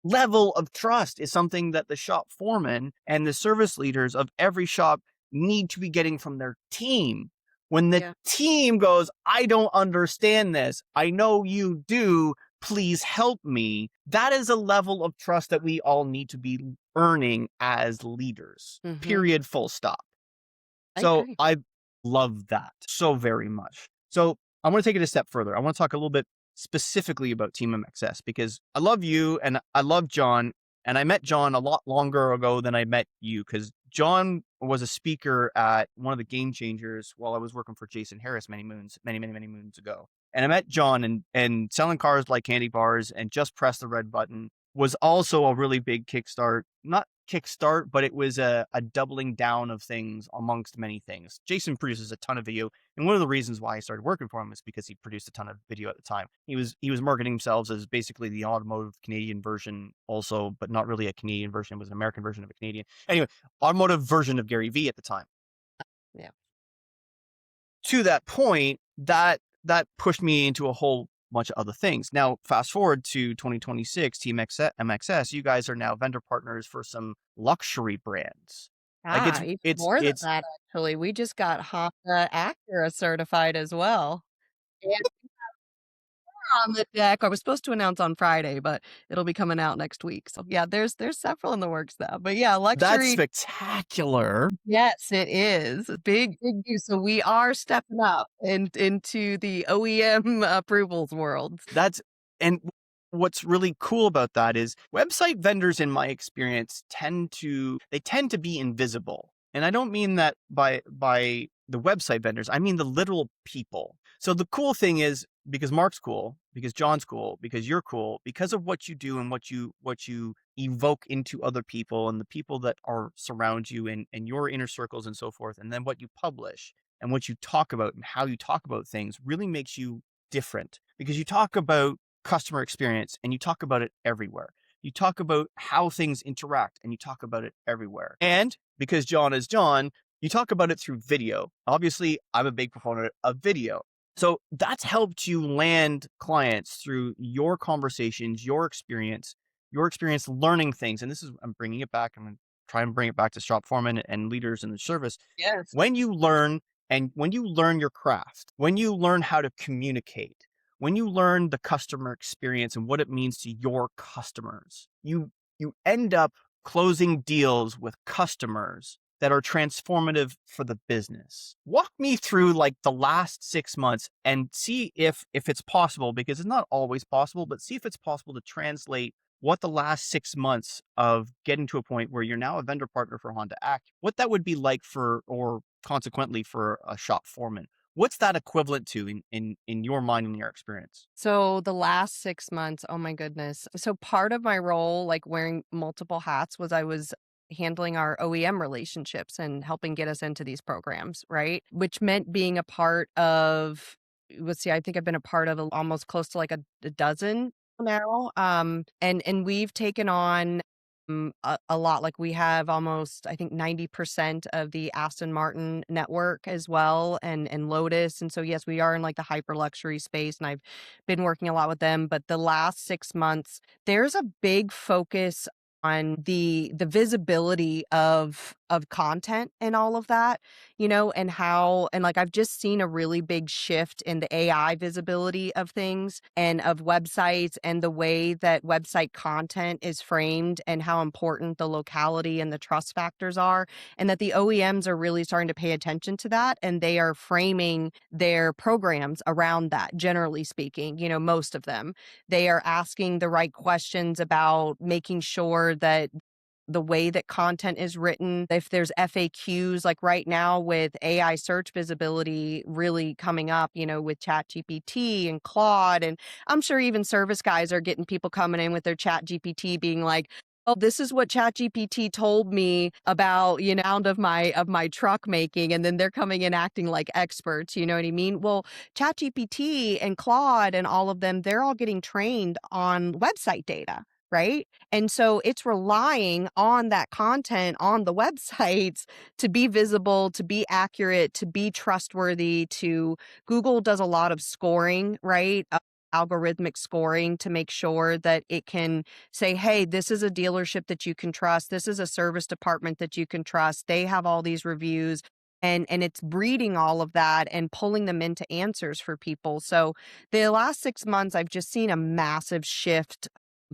level of trust is something that the shop foreman and the service leaders of every shop need to be getting from their team. When the Yeah. team goes, I don't understand this. I know you do. Please help me. That is a level of trust that we all need to be earning as leaders. Mhm. Period. Full stop. I So agree. I love that so very much. So I'm going to take it a step further. I want to talk a little bit specifically about Team MXS because I love you and I love John. And I met John a lot longer ago than I met you because John was a speaker at one of the Game Changers while I was working for Jason Harris many moons ago. And I met John and selling cars like candy bars and just press the red button was also a really big kickstart. Not kickstart, but it was a doubling down of things amongst many things. Jason produces a ton of video, and one of the reasons why I started working for him is because he produced a ton of video at the time. He was marketing himself as basically the automotive Canadian version, also, but not really a Canadian version. It was an American version of a Canadian. Anyway, automotive version of Gary Vee at the time. Yeah. To that point, that pushed me into a whole bunch of other things. Now, fast forward to 2026, Team MXS, you guys are now vendor partners for some luxury brands. Like Ah, even more than it's that, actually. We just got Honda Acura certified as well. And on the deck. I was supposed to announce on Friday, but it'll be coming out next week. So yeah, there's several in the works now. But yeah, that's luxury. spectacular. Yes, it is. Big news. So we are stepping up into the OEM approvals world. That's and what's really cool about that is website vendors, in my experience, tend to be invisible. And I don't mean that by the website vendors. I mean the literal people. So the cool thing is because Mark's cool, because John's cool, because you're cool, because of what you do and what you evoke into other people and the people that are surround you and your inner circles and so forth, and then what you publish and what you talk about and how you talk about things really makes you different because you talk about customer experience and you talk about it everywhere. You talk about how things interact and you talk about it everywhere. And because John is John, you talk about it through video. Obviously, I'm a big proponent of video. So that's helped you land clients through your conversations, your experience learning things. And this is, I'm bringing it back. I'm going to try and bring it back to shop foremen and leaders in the service. Yes. When you learn and when you learn your craft, when you learn how to communicate, when you learn the customer experience and what it means to your customers, you end up closing deals with customers that are transformative for the business. Walk me through like the last 6 months and see if it's possible, because it's not always possible, but see if it's possible to translate what the last 6 months of getting to a point where you're now a vendor partner for Honda Act, what that would be like for, or consequently for a shop foreman. What's that equivalent to in your mind and your experience? So the last 6 months, oh my goodness. So part of my role, like wearing multiple hats, was I was handling our OEM relationships and helping get us into these programs, right? Which meant being a part of, let's see, I think I've been a part of almost close to like a dozen now. And we've taken on a lot. Like we have almost, I think, 90% of the Aston Martin network as well, and Lotus. And so yes, we are in like the hyper luxury space, and I've been working a lot with them. But the last 6 months, there's a big focus on the visibility of content and all of that, and how, and like I've just seen a really big shift in the AI visibility of things and of websites, and the way that website content is framed, and how important the locality and the trust factors are, and that the OEMs are really starting to pay attention to that, and they are framing their programs around that. Generally speaking, most of them, they are asking the right questions about making sure that the way that content is written, if there's FAQs, like right now with AI search visibility really coming up, with Chat GPT and Claude. And I'm sure even service guys are getting people coming in with their Chat GPT being like, oh, this is what Chat GPT told me about, sound of my truck making. And then they're coming in acting like experts, you know what I mean? Well, Chat GPT and Claude and all of them, they're all getting trained on website data. Right. And so it's relying on that content on the websites to be visible, to be accurate, to be trustworthy. To Google does a lot of scoring, right? Algorithmic scoring to make sure that it can say, hey, this is a dealership that you can trust. This is a service department that you can trust. They have all these reviews. And it's breeding all of that and pulling them into answers for people. So the last 6 months, I've just seen a massive shift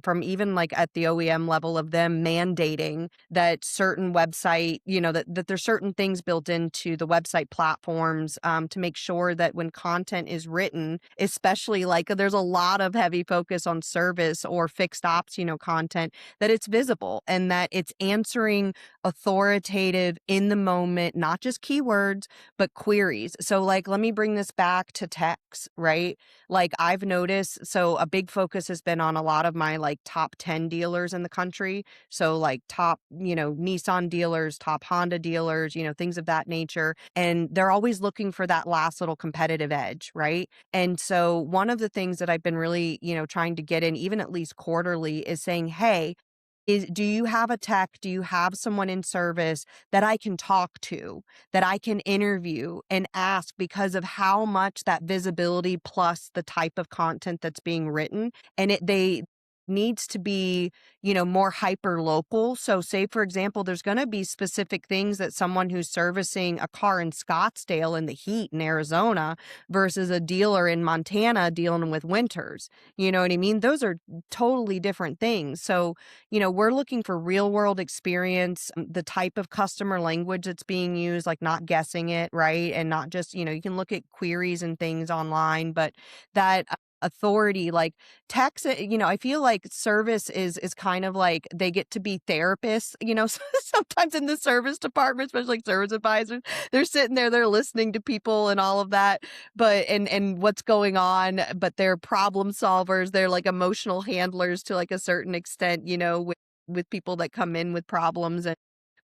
from even like at the OEM level of them mandating that certain website, that there's certain things built into the website platforms, to make sure that when content is written, especially like there's a lot of heavy focus on service or fixed ops, content, that it's visible and that it's answering authoritative in the moment, not just keywords, but queries. So like, let me bring this back to text, right? Like I've noticed, so a big focus has been on a lot of my like top 10 dealers in the country. So like top, Nissan dealers, top Honda dealers, things of that nature. And they're always looking for that last little competitive edge, right? And so one of the things that I've been really, trying to get in, even at least quarterly, is saying, hey, do you have a tech? Do you have someone in service that I can talk to, that I can interview and ask, because of how much that visibility plus the type of content that's being written, and they needs to be, more hyper local. So say, for example, there's going to be specific things that someone who's servicing a car in Scottsdale in the heat in Arizona versus a dealer in Montana dealing with winters. You know what I mean? Those are totally different things. So, we're looking for real world experience, the type of customer language that's being used, like not guessing it, right? And not just, you can look at queries and things online, but that authority, like techs, I feel like service is kind of like they get to be therapists, sometimes in the service department, especially like service advisors, they're sitting there, they're listening to people and all of that, but and what's going on, but they're problem solvers, they're like emotional handlers to like a certain extent, with people that come in with problems. And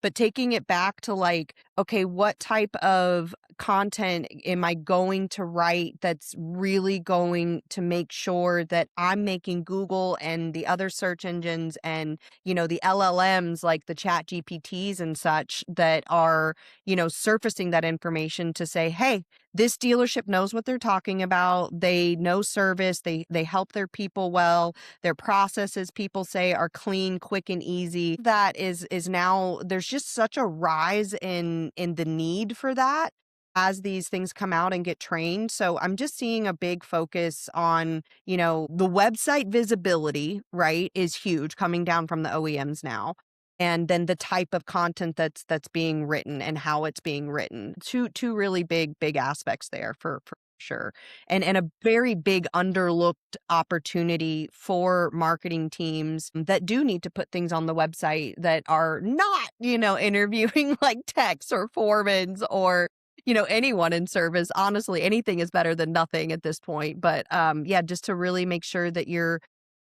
but taking it back to like, okay, what type of content am I going to write that's really going to make sure that I'm making Google and the other search engines and, the LLMs like the Chat GPTs and such that are, surfacing that information to say, hey, this dealership knows what they're talking about. They know service. They help their people well. Their processes, people say, are clean, quick, and easy. That is now, there's just such a rise in the need for that as these things come out and get trained. So I'm just seeing a big focus on, the website visibility, right, is huge coming down from the OEMs now. And then the type of content that's being written and how it's being written. Two really big aspects there for sure. And a very big underlooked opportunity for marketing teams that do need to put things on the website that are not, interviewing like techs or foremans or anyone in service. Honestly, anything is better than nothing at this point. But yeah, just to really make sure that you're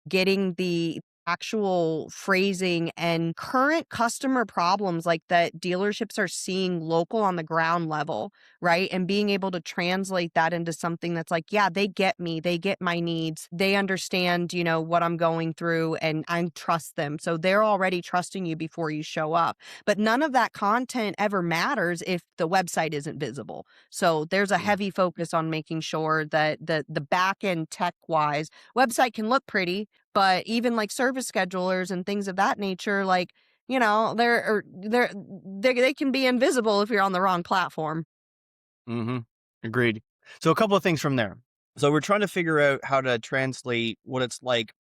getting the actual phrasing and current customer problems like that dealerships are seeing local on the ground level, right? And being able to translate that into something that's like, yeah, they get me, they get my needs, they understand, what I'm going through, and I trust them. So they're already trusting you before you show up. But none of that content ever matters if the website isn't visible. So there's a Mm. heavy focus on making sure that the back end tech wise website can look pretty, but even like service schedulers and things of that nature, like, they can be invisible if you're on the wrong platform. Mm-hmm. Agreed. So a couple of things from there. So we're trying to figure out how to translate what it's like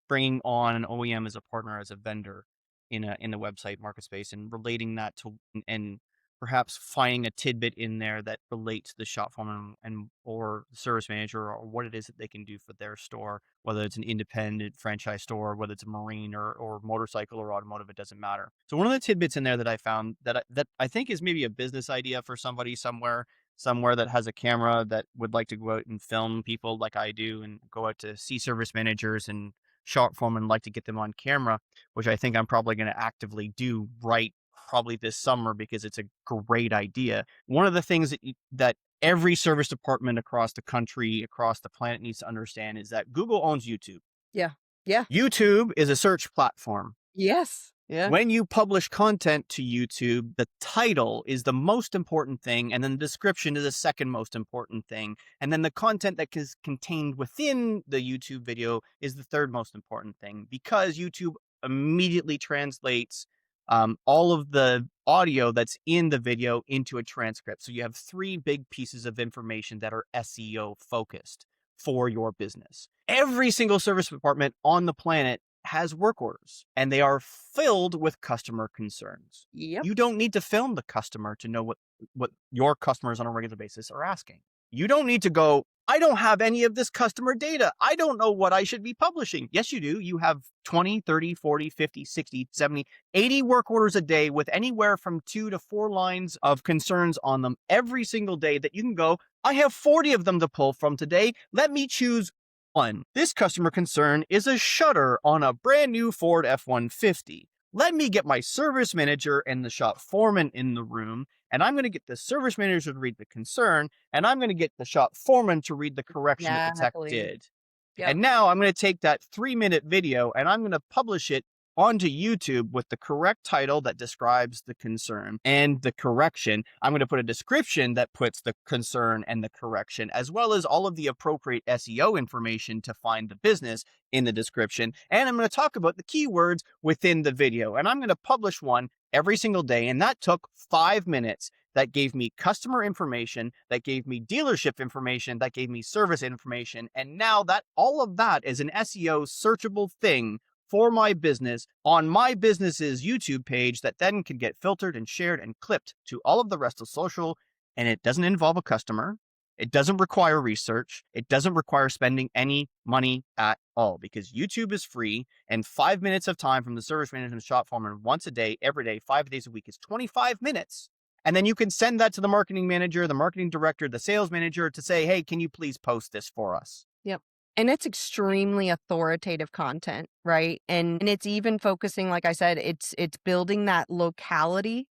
bringing on an OEM as a partner, as a vendor in the website market space, and relating that to, and perhaps finding a tidbit in there that relates to the shop foreman and or the service manager, or what it is that they can do for their store, whether it's an independent franchise store, whether it's a marine or motorcycle or automotive, it doesn't matter. So one of the tidbits in there that I found that I think is maybe a business idea for somebody somewhere that has a camera that would like to go out and film people like I do, and go out to see service managers and short form and like to get them on camera, which I think I'm probably going to actively do right probably this summer because it's a great idea. One of the things that every service department across the country, across the planet needs to understand is that Google owns YouTube. Yeah. Yeah. YouTube is a search platform. Yes. Yeah. When you publish content to YouTube, the title is the most important thing, and then the description is the second most important thing. And then the content that is contained within the YouTube video is the third most important thing, because YouTube immediately translates all of the audio that's in the video into a transcript. So you have three big pieces of information that are SEO focused for your business. Every single service department on the planet has work orders, and they are filled with customer concerns. Yep. You don't need to film the customer to know what your customers on a regular basis are asking. You don't need to go, I don't have any of this customer data, I don't know what I should be publishing. Yes, you do. You have 20, 30, 40, 50, 60, 70, 80 work orders a day with anywhere from 2 to 4 lines of concerns on them every single day that you can go, I have 40 of them to pull from today. Let me choose one. This customer concern is a shutter on a brand new Ford F-150. Let me get my service manager and the shop foreman in the room, and I'm going to get the service manager to read the concern, and I'm going to get the shop foreman to read the correction that the tech Exactly. did. Yep. And now I'm going to take that 3-minute video and I'm going to publish it onto YouTube with the correct title that describes the concern and the correction. I'm going to put a description that puts the concern and the correction, as well as all of the appropriate SEO information to find the business in the description. And I'm going to talk about the keywords within the video. And I'm going to publish one every single day. And that took 5 minutes. That gave me customer information, that gave me dealership information, that gave me service information. And now that all of that is an SEO searchable thing for my business on my business's YouTube page that then can get filtered and shared and clipped to all of the rest of social. And it doesn't involve a customer. It doesn't require research. It doesn't require spending any money at all, because YouTube is free, and 5 minutes of time from the service manager and shop foreman once a day, every day, 5 days a week is 25 minutes. And then you can send that to the marketing manager, the marketing director, the sales manager to say, hey, can you please post this for us? Yep. And it's extremely authoritative content, right? And it's even focusing, like I said, it's building that locality,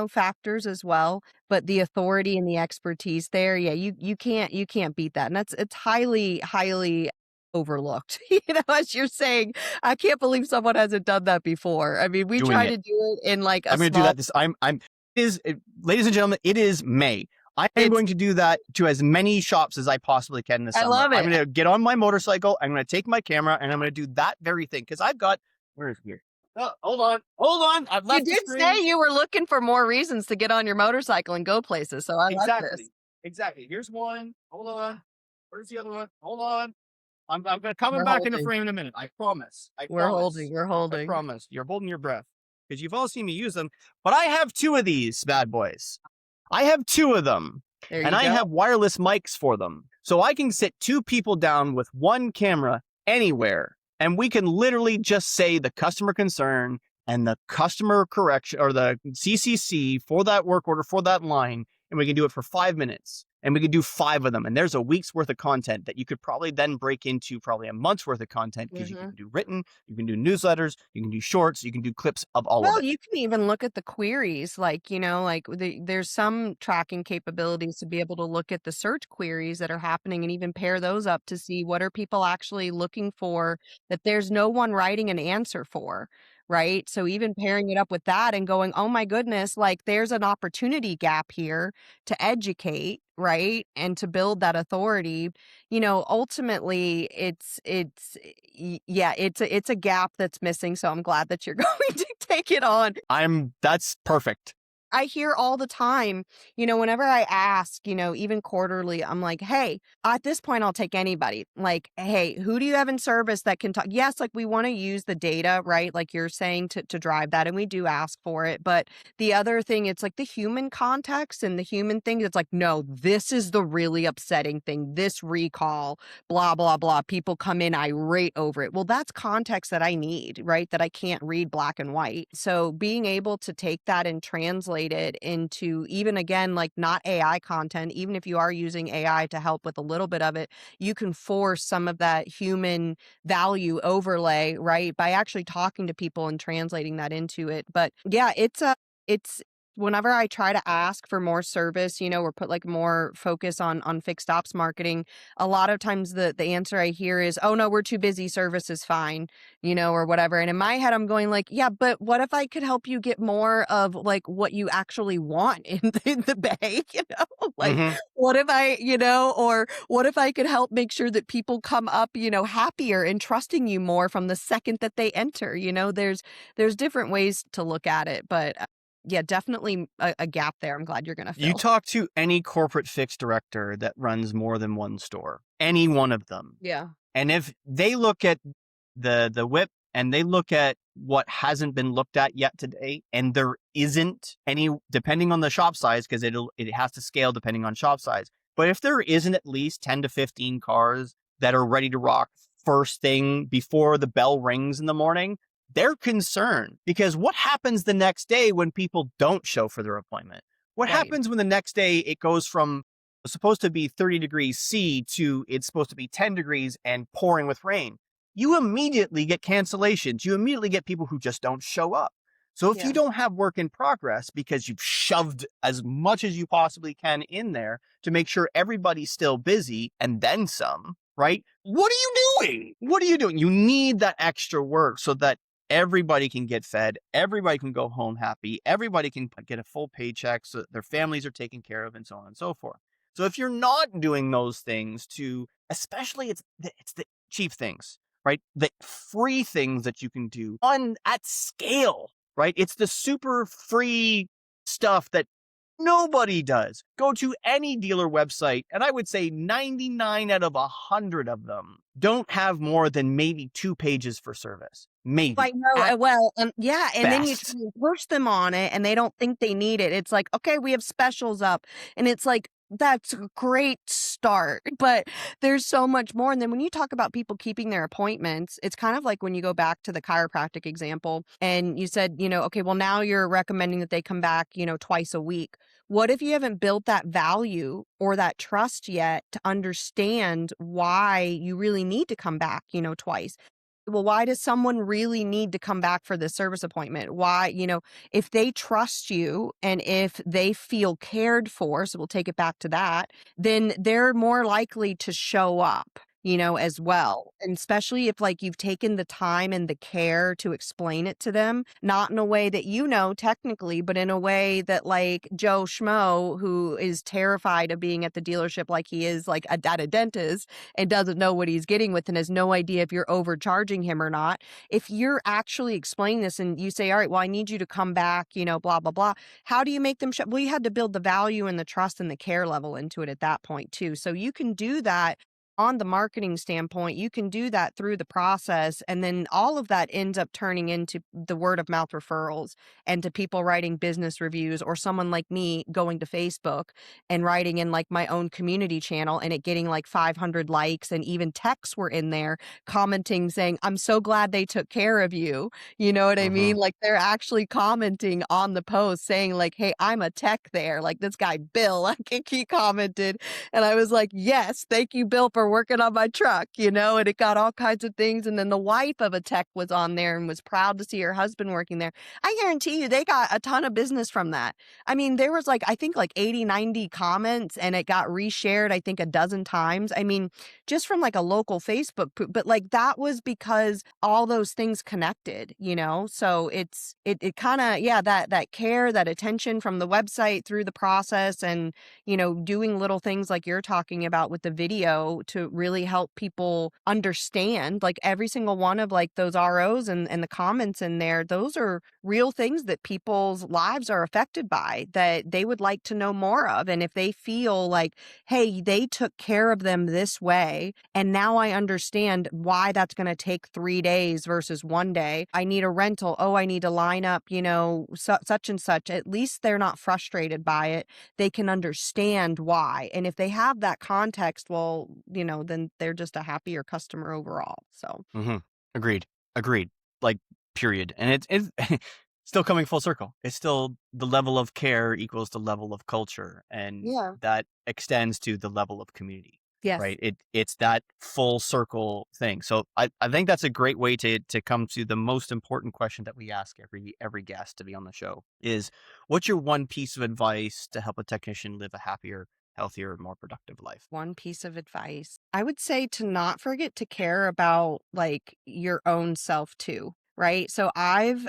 factors as well. But the authority and the expertise there, yeah, you can't beat that. And it's highly, highly overlooked. As you're saying, I can't believe someone hasn't done that before. I mean, we Doing try it. to do it in like a I'm going to do small. that. Ladies and gentlemen, it is May. I am It's. going to do that to as many shops as I possibly can this I summer. love I'm it. going to get on my motorcycle. I'm going to take my camera and I'm going to do that very thing. Because where is it here? Oh, hold on. I've You left the did screen. say you were looking for more reasons to get on your motorcycle and go places, so I love this. Exactly. Here's one. Hold on. Where's the other one? Hold on. I'm coming We're back in the holding. frame in a minute. I promise. We're holding. We're I holding. promise. You're holding your breath because you've all seen me use them. But I have 2 of these bad boys. I have 2 of them. There And you I go. have wireless mics for them. So I can sit two people down with one camera anywhere, and we can literally just say the customer concern and the customer correction or the CCC for that work order for that line, and we can do it for 5 minutes. And we can do 5 of them. And there's a week's worth of content that you could probably then break into probably a month's worth of content, because you can do written, you can do newsletters, you can do shorts, you can do clips of all of Well, it. you can even look at the queries, like, like there's some tracking capabilities to be able to look at the search queries that are happening and even pair those up to see what are people actually looking for that there's no one writing an answer for, right? So even pairing it up with that and going, oh my goodness, like there's an opportunity gap here to educate, right? And to build that authority. Ultimately yeah, it's a gap that's missing. So I'm glad that you're going to take it on. That's perfect. I hear all the time, whenever I ask, even quarterly, I'm like, hey, at this point, I'll take anybody. Like, hey, who do you have in service that can talk? Yes, like we want to use the data, right? Like you're saying to drive that, and we do ask for it. But the other thing, it's like the human context and the human thing. It's like, no, this is the really upsetting thing. This recall, blah, blah, blah. People come in irate over it. Well, that's context that I need, right? That I can't read black and white. So being able to take that and translate it into, even again, like not AI content, even if you are using AI to help with a little bit of it, you can force some of that human value overlay, right? By actually talking to people and translating that into it. But yeah, it's whenever I try to ask for more service, or put like more focus on fixed ops marketing, a lot of times the answer I hear is, oh no, we're too busy, service is fine, or whatever. And in my head, I'm going like, yeah, but what if I could help you get more of like what you actually want in the bay, like Hmm. what if or what if I could help make sure that people come up, happier and trusting you more from the second that they enter, there's different ways to look at it, but yeah, definitely a gap there. I'm glad you're going to You fill. talk to any corporate fixed director that runs more than one store, any one of them. Yeah. And if they look at the whip and they look at what hasn't been looked at yet today, and there isn't any, depending on the shop size, because it has to scale depending on shop size. But if there isn't at least 10 to 15 cars that are ready to rock first thing before the bell rings in the morning, they're concerned, because what happens the next day when people don't show for their appointment? What Right. happens when the next day it goes from supposed to be 30 degrees C to it's supposed to be 10 degrees and pouring with rain? You immediately get cancellations. You immediately get people who just don't show up. So if you Yeah. don't have work in progress because you've shoved as much as you possibly can in there to make sure everybody's still busy and then some, right? What are you doing? What are you doing? You need that extra work so that everybody can get fed, everybody can go home happy, everybody can get a full paycheck so that their families are taken care of, and so on and so forth. So if you're not doing those things to, especially it's the cheap things, right? The free things that you can do on at scale, right? It's the super free stuff that nobody does. Go to any dealer website, and I would say 99 out of 100 of them don't have more than maybe 2 pages for service. I Maybe know, at well, yeah, and then you try best. and push them on it, and they don't think they need it. It's like, "Okay, we have specials up," and it's like, that's a great start, but there's so much more, and then when you talk about people keeping their appointments, it's kind of like when you go back to the chiropractic example, and you said, "Okay, well, now you're recommending that they come back, twice a week." What if you haven't built that value or that trust yet to understand why you really need to come back, twice? Well, why does someone really need to come back for the service appointment? Why, if they trust you and if they feel cared for, so we'll take it back to that, then they're more likely to show up, as well. And especially if like you've taken the time and the care to explain it to them, not in a way that technically, but in a way that like Joe Schmo, who is terrified of being at the dealership like he is like at a dentist, and doesn't know what he's getting with and has no idea if you're overcharging him or not. If you're actually explaining this and you say, all right, well, I need you to come back, blah, blah, blah. How do you make them show? Well, you had to build the value and the trust and the care level into it at that point too. So you can do that on the marketing standpoint, you can do that through the process. And then all of that ends up turning into the word of mouth referrals and to people writing business reviews, or someone like me going to Facebook and writing in like my own community channel and it getting like 500 likes. And even texts were in there commenting saying, I'm so glad they took care of you. You know what I Hmm. mean? Like they're actually commenting on the post saying, like, hey, I'm a tech there. Like this guy, Bill, I think he commented, and I was like, yes, thank you, Bill, for working on my truck, you know, and it got all kinds of things. And then the wife of a tech was on there and was proud to see her husband working there. I guarantee you they got a ton of business from that. I mean, there was like, I think like 80, 90 comments and it got reshared, I think a dozen times. I mean, just from like a local Facebook, but like that was because all those things connected, you know? So it kind of, yeah, that care, that attention from the website through the process and, you know, doing little things like you're talking about with the video to really help people understand like every single one of like those ROs and the comments in there. Those are real things that people's lives are affected by that they would like to know more of. And if they feel like, hey, they took care of them this way, and now I understand why that's going to take 3 days versus 1 day. I need a rental. Oh, I need to line up, you know, such and such. At least they're not frustrated by it, they can understand why. And if they have that context, well, you know, then they're just a happier customer overall. So, Hmm. Agreed. Agreed. Like, period. And it's still coming full circle. It's still the level of care equals the level of culture, and yeah. that extends to the level of community, Yes. right? It's that full circle thing. So I think that's a great way to come to the most important question that we ask every guest to be on the show is, what's your one piece of advice to help a technician live a happier, healthier, more productive life? One piece of advice. I would say to not forget to care about like your own self too, right? So I've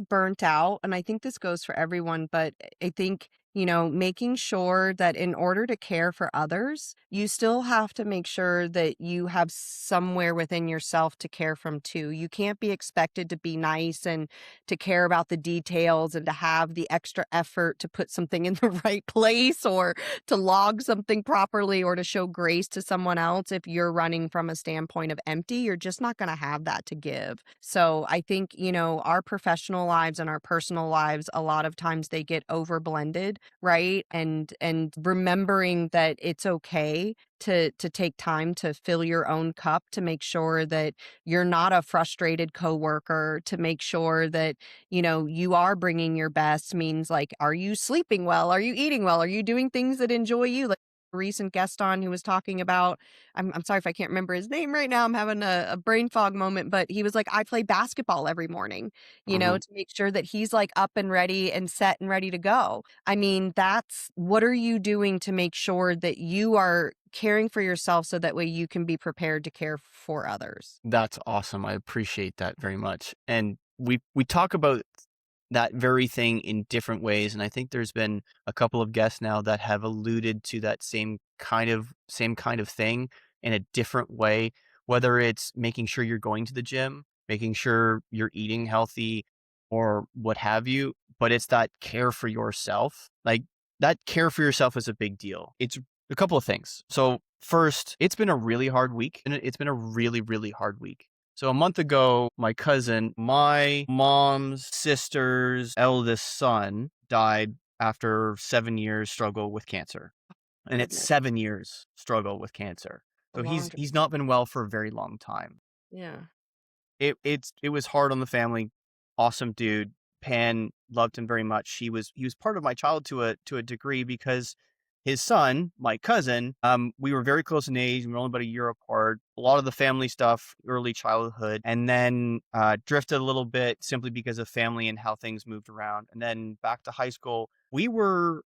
burnt out, and I think this goes for everyone, but I think, you know, making sure that in order to care for others, you still have to make sure that you have somewhere within yourself to care from too. You can't be expected to be nice and to care about the details and to have the extra effort to put something in the right place or to log something properly or to show grace to someone else. If you're running from a standpoint of empty, you're just not going to have that to give. So I think, you know, our professional lives and our personal lives, a lot of times they get over blended, right? And remembering that it's okay to take time to fill your own cup, to make sure that you're not a frustrated coworker, to make sure that, you know, you are bringing your best, means like, are you sleeping well? Are you eating well? Are you doing things that enjoy you? Like a recent guest on who was talking about, I'm sorry if I can't remember his name right now. I'm having a brain fog moment, but he was like, I play basketball every morning, you know, Hmm. to make sure that he's like up and ready and set and ready to go. I mean, that's what are you doing to make sure that you are caring for yourself so that way you can be prepared to care for others? That's awesome. I appreciate that very much. And we talk about that very thing in different ways, and I think there's been a couple of guests now that have alluded to that same kind of thing in a different way, whether it's making sure you're going to the gym, making sure you're eating healthy or what have you, but it's that care for yourself. Like, that care for yourself is a big deal. It's a couple of things. So first, it's been a really hard week, and it's been a really, really hard week. So a month ago, my cousin, my mom's sister's eldest son, died after 7 years struggle with cancer. And it's Goodness, 7 years struggle with cancer. a So long he's not been well for a very long time. yeah. It was hard on the family. Awesome dude. Pan loved him very much. He was part of my child to a degree because his son, my cousin, we were very close in age. We were only about a year apart. A lot of the family stuff, early childhood, and then drifted a little bit simply because of family and how things moved around. And then back to high school, we were,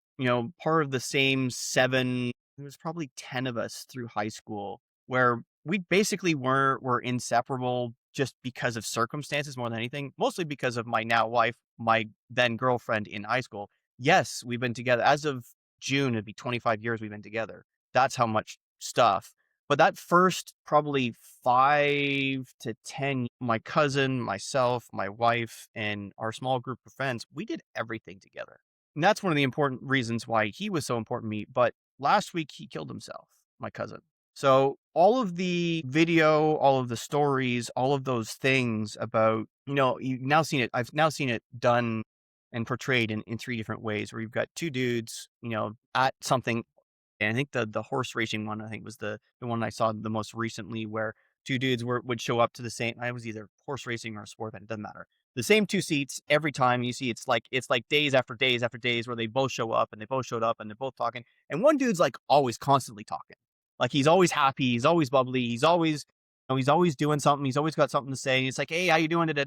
part of the same seven. There was probably 10 of us through high school where we basically were inseparable just because of circumstances more than anything, mostly because of my now wife, my then girlfriend in high school. Yes, we've been together as of June, it'd be 25 years we've been together. That's how much stuff. But that first probably 5 to 10, my cousin, myself, my wife, and our small group of friends, we did everything together. And that's one of the important reasons why he was so important to me. But last week he killed himself, my cousin. So all of the video, all of the stories, all of those things about, you've now seen it. I've now seen it done and portrayed in three different ways where you've got two dudes, at something. And I think the horse racing one, I think was the one I saw the most recently where two dudes would show up to the same, I was either horse racing or a sport event, it doesn't matter. The same two seats every time you see it's like days after days after days where they both show up and they both showed up and they're both talking. And one dude's like always constantly talking. Like he's always happy, he's always bubbly, he's always doing something, he's always got something to say. It's like, hey, how you doing? And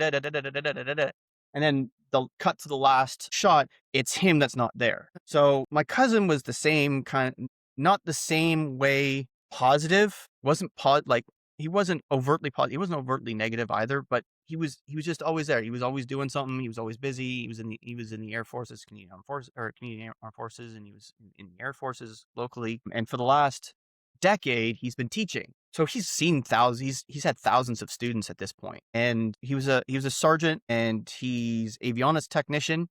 then they'll cut to the last shot, it's him that's not there. So my cousin was the same kind, not the same way positive. Like he wasn't overtly positive. He wasn't overtly negative either, but he was just always there. He was always doing something. He was always busy. He was in the Air Forces, Canadian Armed Forces, and he was in the Air Forces locally. And for the last decade, he's been teaching. So he's seen thousands. He's had thousands of students at this point. And he was a sergeant, and he's avionics technician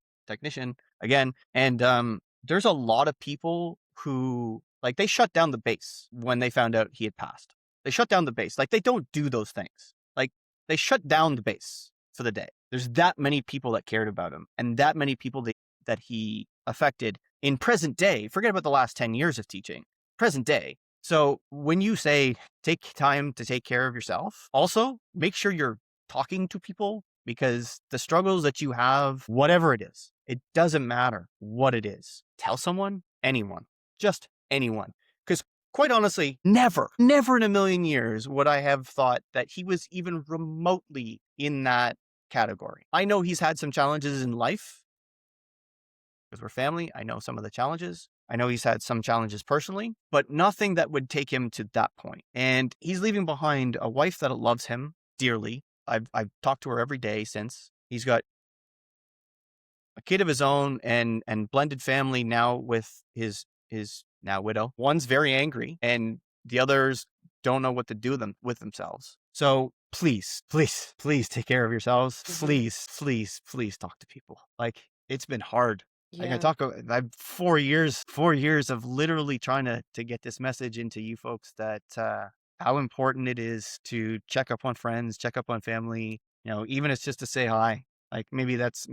again. And there's a lot of people who, like, they shut down the base when they found out he had passed. They shut down the base. Like, they don't do those things. Like, they shut down the base for the day. There's that many people that cared about him, and that many people that he affected in present day. Forget about the last 10 years of teaching. Present day. So when you say take time to take care of yourself, also make sure you're talking to people, because the struggles that you have, whatever it is, it doesn't matter what it is. Tell someone, anyone, just anyone. Because quite honestly, never in a million years would I have thought that he was even remotely in that category. I know he's had some challenges in life because we're family. I know some of the challenges. I know he's had some challenges personally, but nothing that would take him to that point. And he's leaving behind a wife that loves him dearly. I've talked to her every day since. He's got a kid of his own and blended family now with his now widow. One's very angry and the others don't know what to do with themselves. So please take care of yourselves. Please talk to people. Like, it's been hard. Like, Yeah. I've 4 years of literally trying to get this message into you folks that how important it is to check up on friends, check up on family, even if it's just to say hi. Like, maybe that's,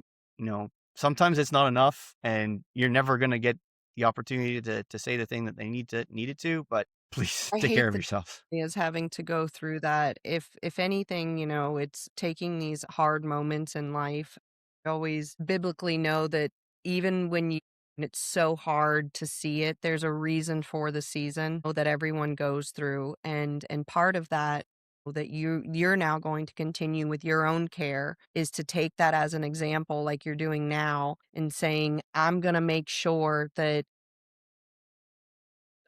sometimes it's not enough and you're never going to get the opportunity to say the thing that they needed to, but please I take care hate of the yourself. is having to go through that. If anything, it's taking these hard moments in life. I always biblically know that even when it's so hard to see it, there's a reason for the season that everyone goes through. And part of that you're now going to continue with your own care is to take that as an example like you're doing now and saying, I'm gonna make sure that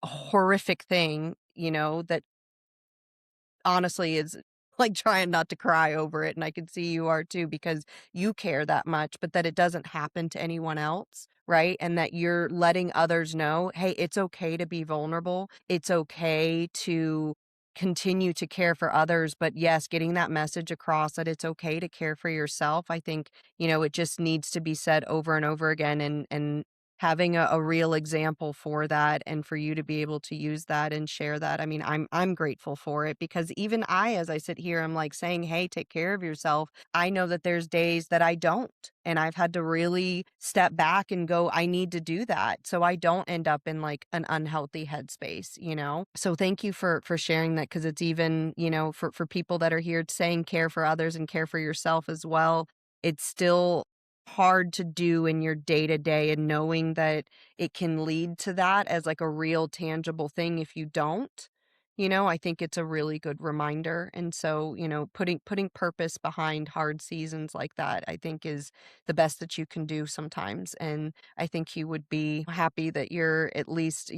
horrific thing, that honestly is like trying not to cry over it, and I can see you are too because you care that much, but that it doesn't happen to anyone else, right? And that you're letting others know, hey, it's okay to be vulnerable. It's okay to continue to care for others, but yes, getting that message across that it's okay to care for yourself. I think, it just needs to be said over and over again, and having a real example for that and for you to be able to use that and share that. I mean, I'm grateful for it because even I, as I sit here, I'm like saying, hey, take care of yourself. I know that there's days that I don't. And I've had to really step back and go, I need to do that. So I don't end up in like an unhealthy headspace. So thank you for sharing that, because it's even, for people that are here saying care for others and care for yourself as well. It's still hard to do in your day to day, and knowing that it can lead to that as like a real tangible thing if you don't. I think it's a really good reminder. And so, putting purpose behind hard seasons like that, I think is the best that you can do sometimes. And I think he would be happy that you're at least,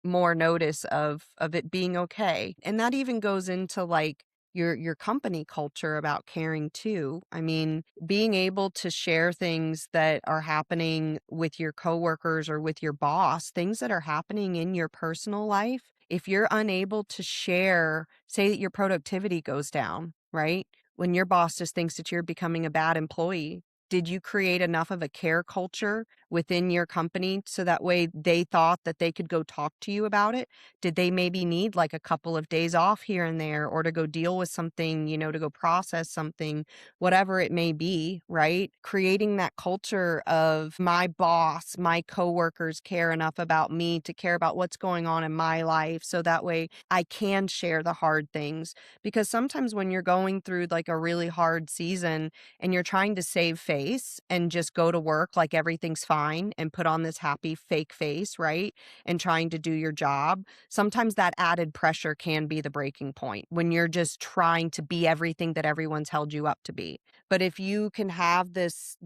more notice of it being okay. And that even goes into like your company culture about caring too. I mean, being able to share things that are happening with your coworkers or with your boss, things that are happening in your personal life. If you're unable to share, say that your productivity goes down, right? When your boss just thinks that you're becoming a bad employee, did you create enough of a care culture within your company so that way they thought that they could go talk to you about it? Did they maybe need like a couple of days off here and there or to go deal with something, to go process something, whatever it may be, right? Creating that culture of my boss, my coworkers care enough about me to care about what's going on in my life so that way I can share the hard things. Because sometimes when you're going through like a really hard season and you're trying to save face and just go to work like everything's fine and put on this happy fake face, right? And trying to do your job, sometimes that added pressure can be the breaking point when you're just trying to be everything that everyone's held you up to be. But if you can have this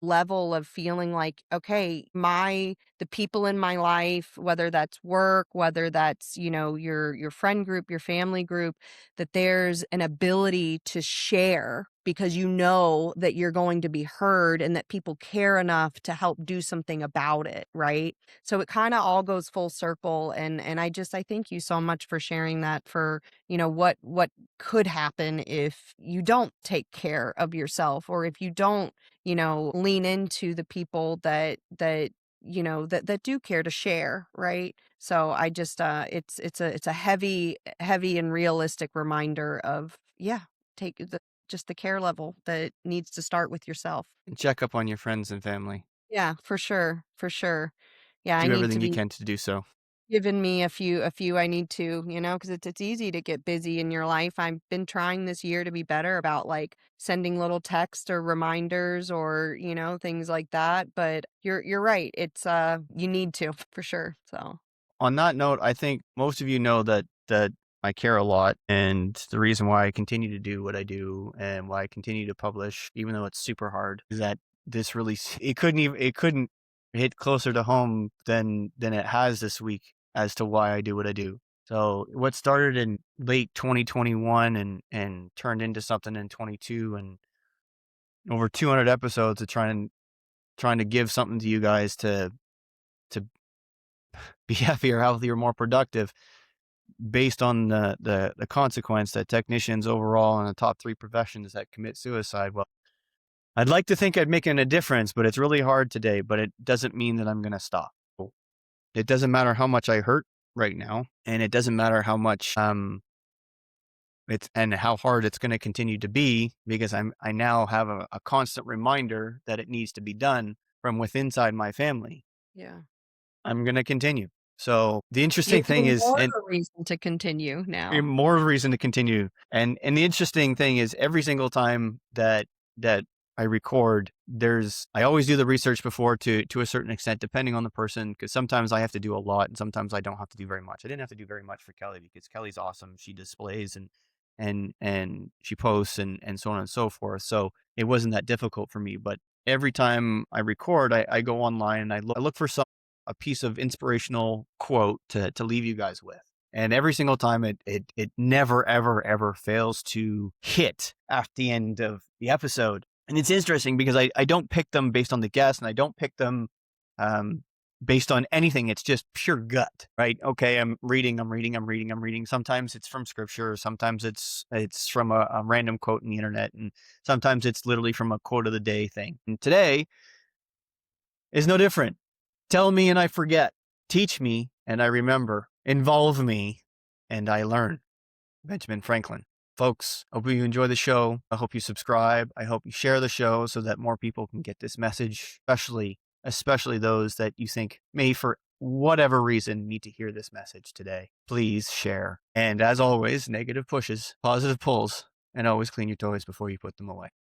level of feeling like, okay, the people in my life, whether that's work, whether that's, your friend group, your family group, that there's an ability to share because you know that you're going to be heard and that people care enough to help do something about it, right? So it kind of all goes full circle, and I thank you so much for sharing that, for what could happen if you don't take care of yourself or if you don't lean into the people that do care to share, right? So I just it's a heavy and realistic reminder of, yeah, take just the care level that needs to start with yourself. And check up on your friends and family. Yeah, for sure, for sure. Yeah, I Do need to everything you be can to do so. giving me a few I need to, because it's easy to get busy in your life. I've been trying this year to be better about like sending little text or reminders or, things like that. But you're right. It's you need to for sure. So On that note, I think most of you know that I care a lot, and the reason why I continue to do what I do and why I continue to publish, even though it's super hard, is that this really it couldn't hit closer to home than it has this week as to why I do what I do. So what started in late 2021 and turned into something in 22 and over 200 episodes of trying to give something to you guys to be happier, healthier, more productive based on the consequence that technicians overall in the top 3 professions that commit suicide. Well, I'd like to think I'd making a difference, but it's really hard today, but it doesn't mean that I'm going to stop. It doesn't matter how much I hurt right now, and it doesn't matter how much it's and how hard it's going to continue to be because I now have a constant reminder that it needs to be done from within inside my family. yeah. I'm going to continue. So the interesting thing Even is, more and reason to continue now. more reason to continue. And the interesting thing is every single time that I record, I always do the research before to a certain extent, depending on the person, because sometimes I have to do a lot and sometimes I don't have to do very much. I didn't have to do very much for Kelli because Kelly's awesome. She displays and she posts and so on and so forth. So it wasn't that difficult for me. But every time I record, I go online and I look for a piece of inspirational quote to leave you guys with. And every single time it never, ever, ever fails to hit at the end of the episode. And it's interesting because I don't pick them based on the guest and I don't pick them based on anything. It's just pure gut, right? Okay, I'm reading. Sometimes it's from scripture. Sometimes it's from a random quote in the internet. And sometimes it's literally from a quote of the day thing. And today is no different. Tell me and I forget. Teach me and I remember. Involve me and I learn. Benjamin Franklin. Folks, I hope you enjoy the show. I hope you subscribe. I hope you share the show so that more people can get this message, especially those that you think may, for whatever reason, need to hear this message today. Please share. And as always, negative pushes, positive pulls, and always clean your toys before you put them away.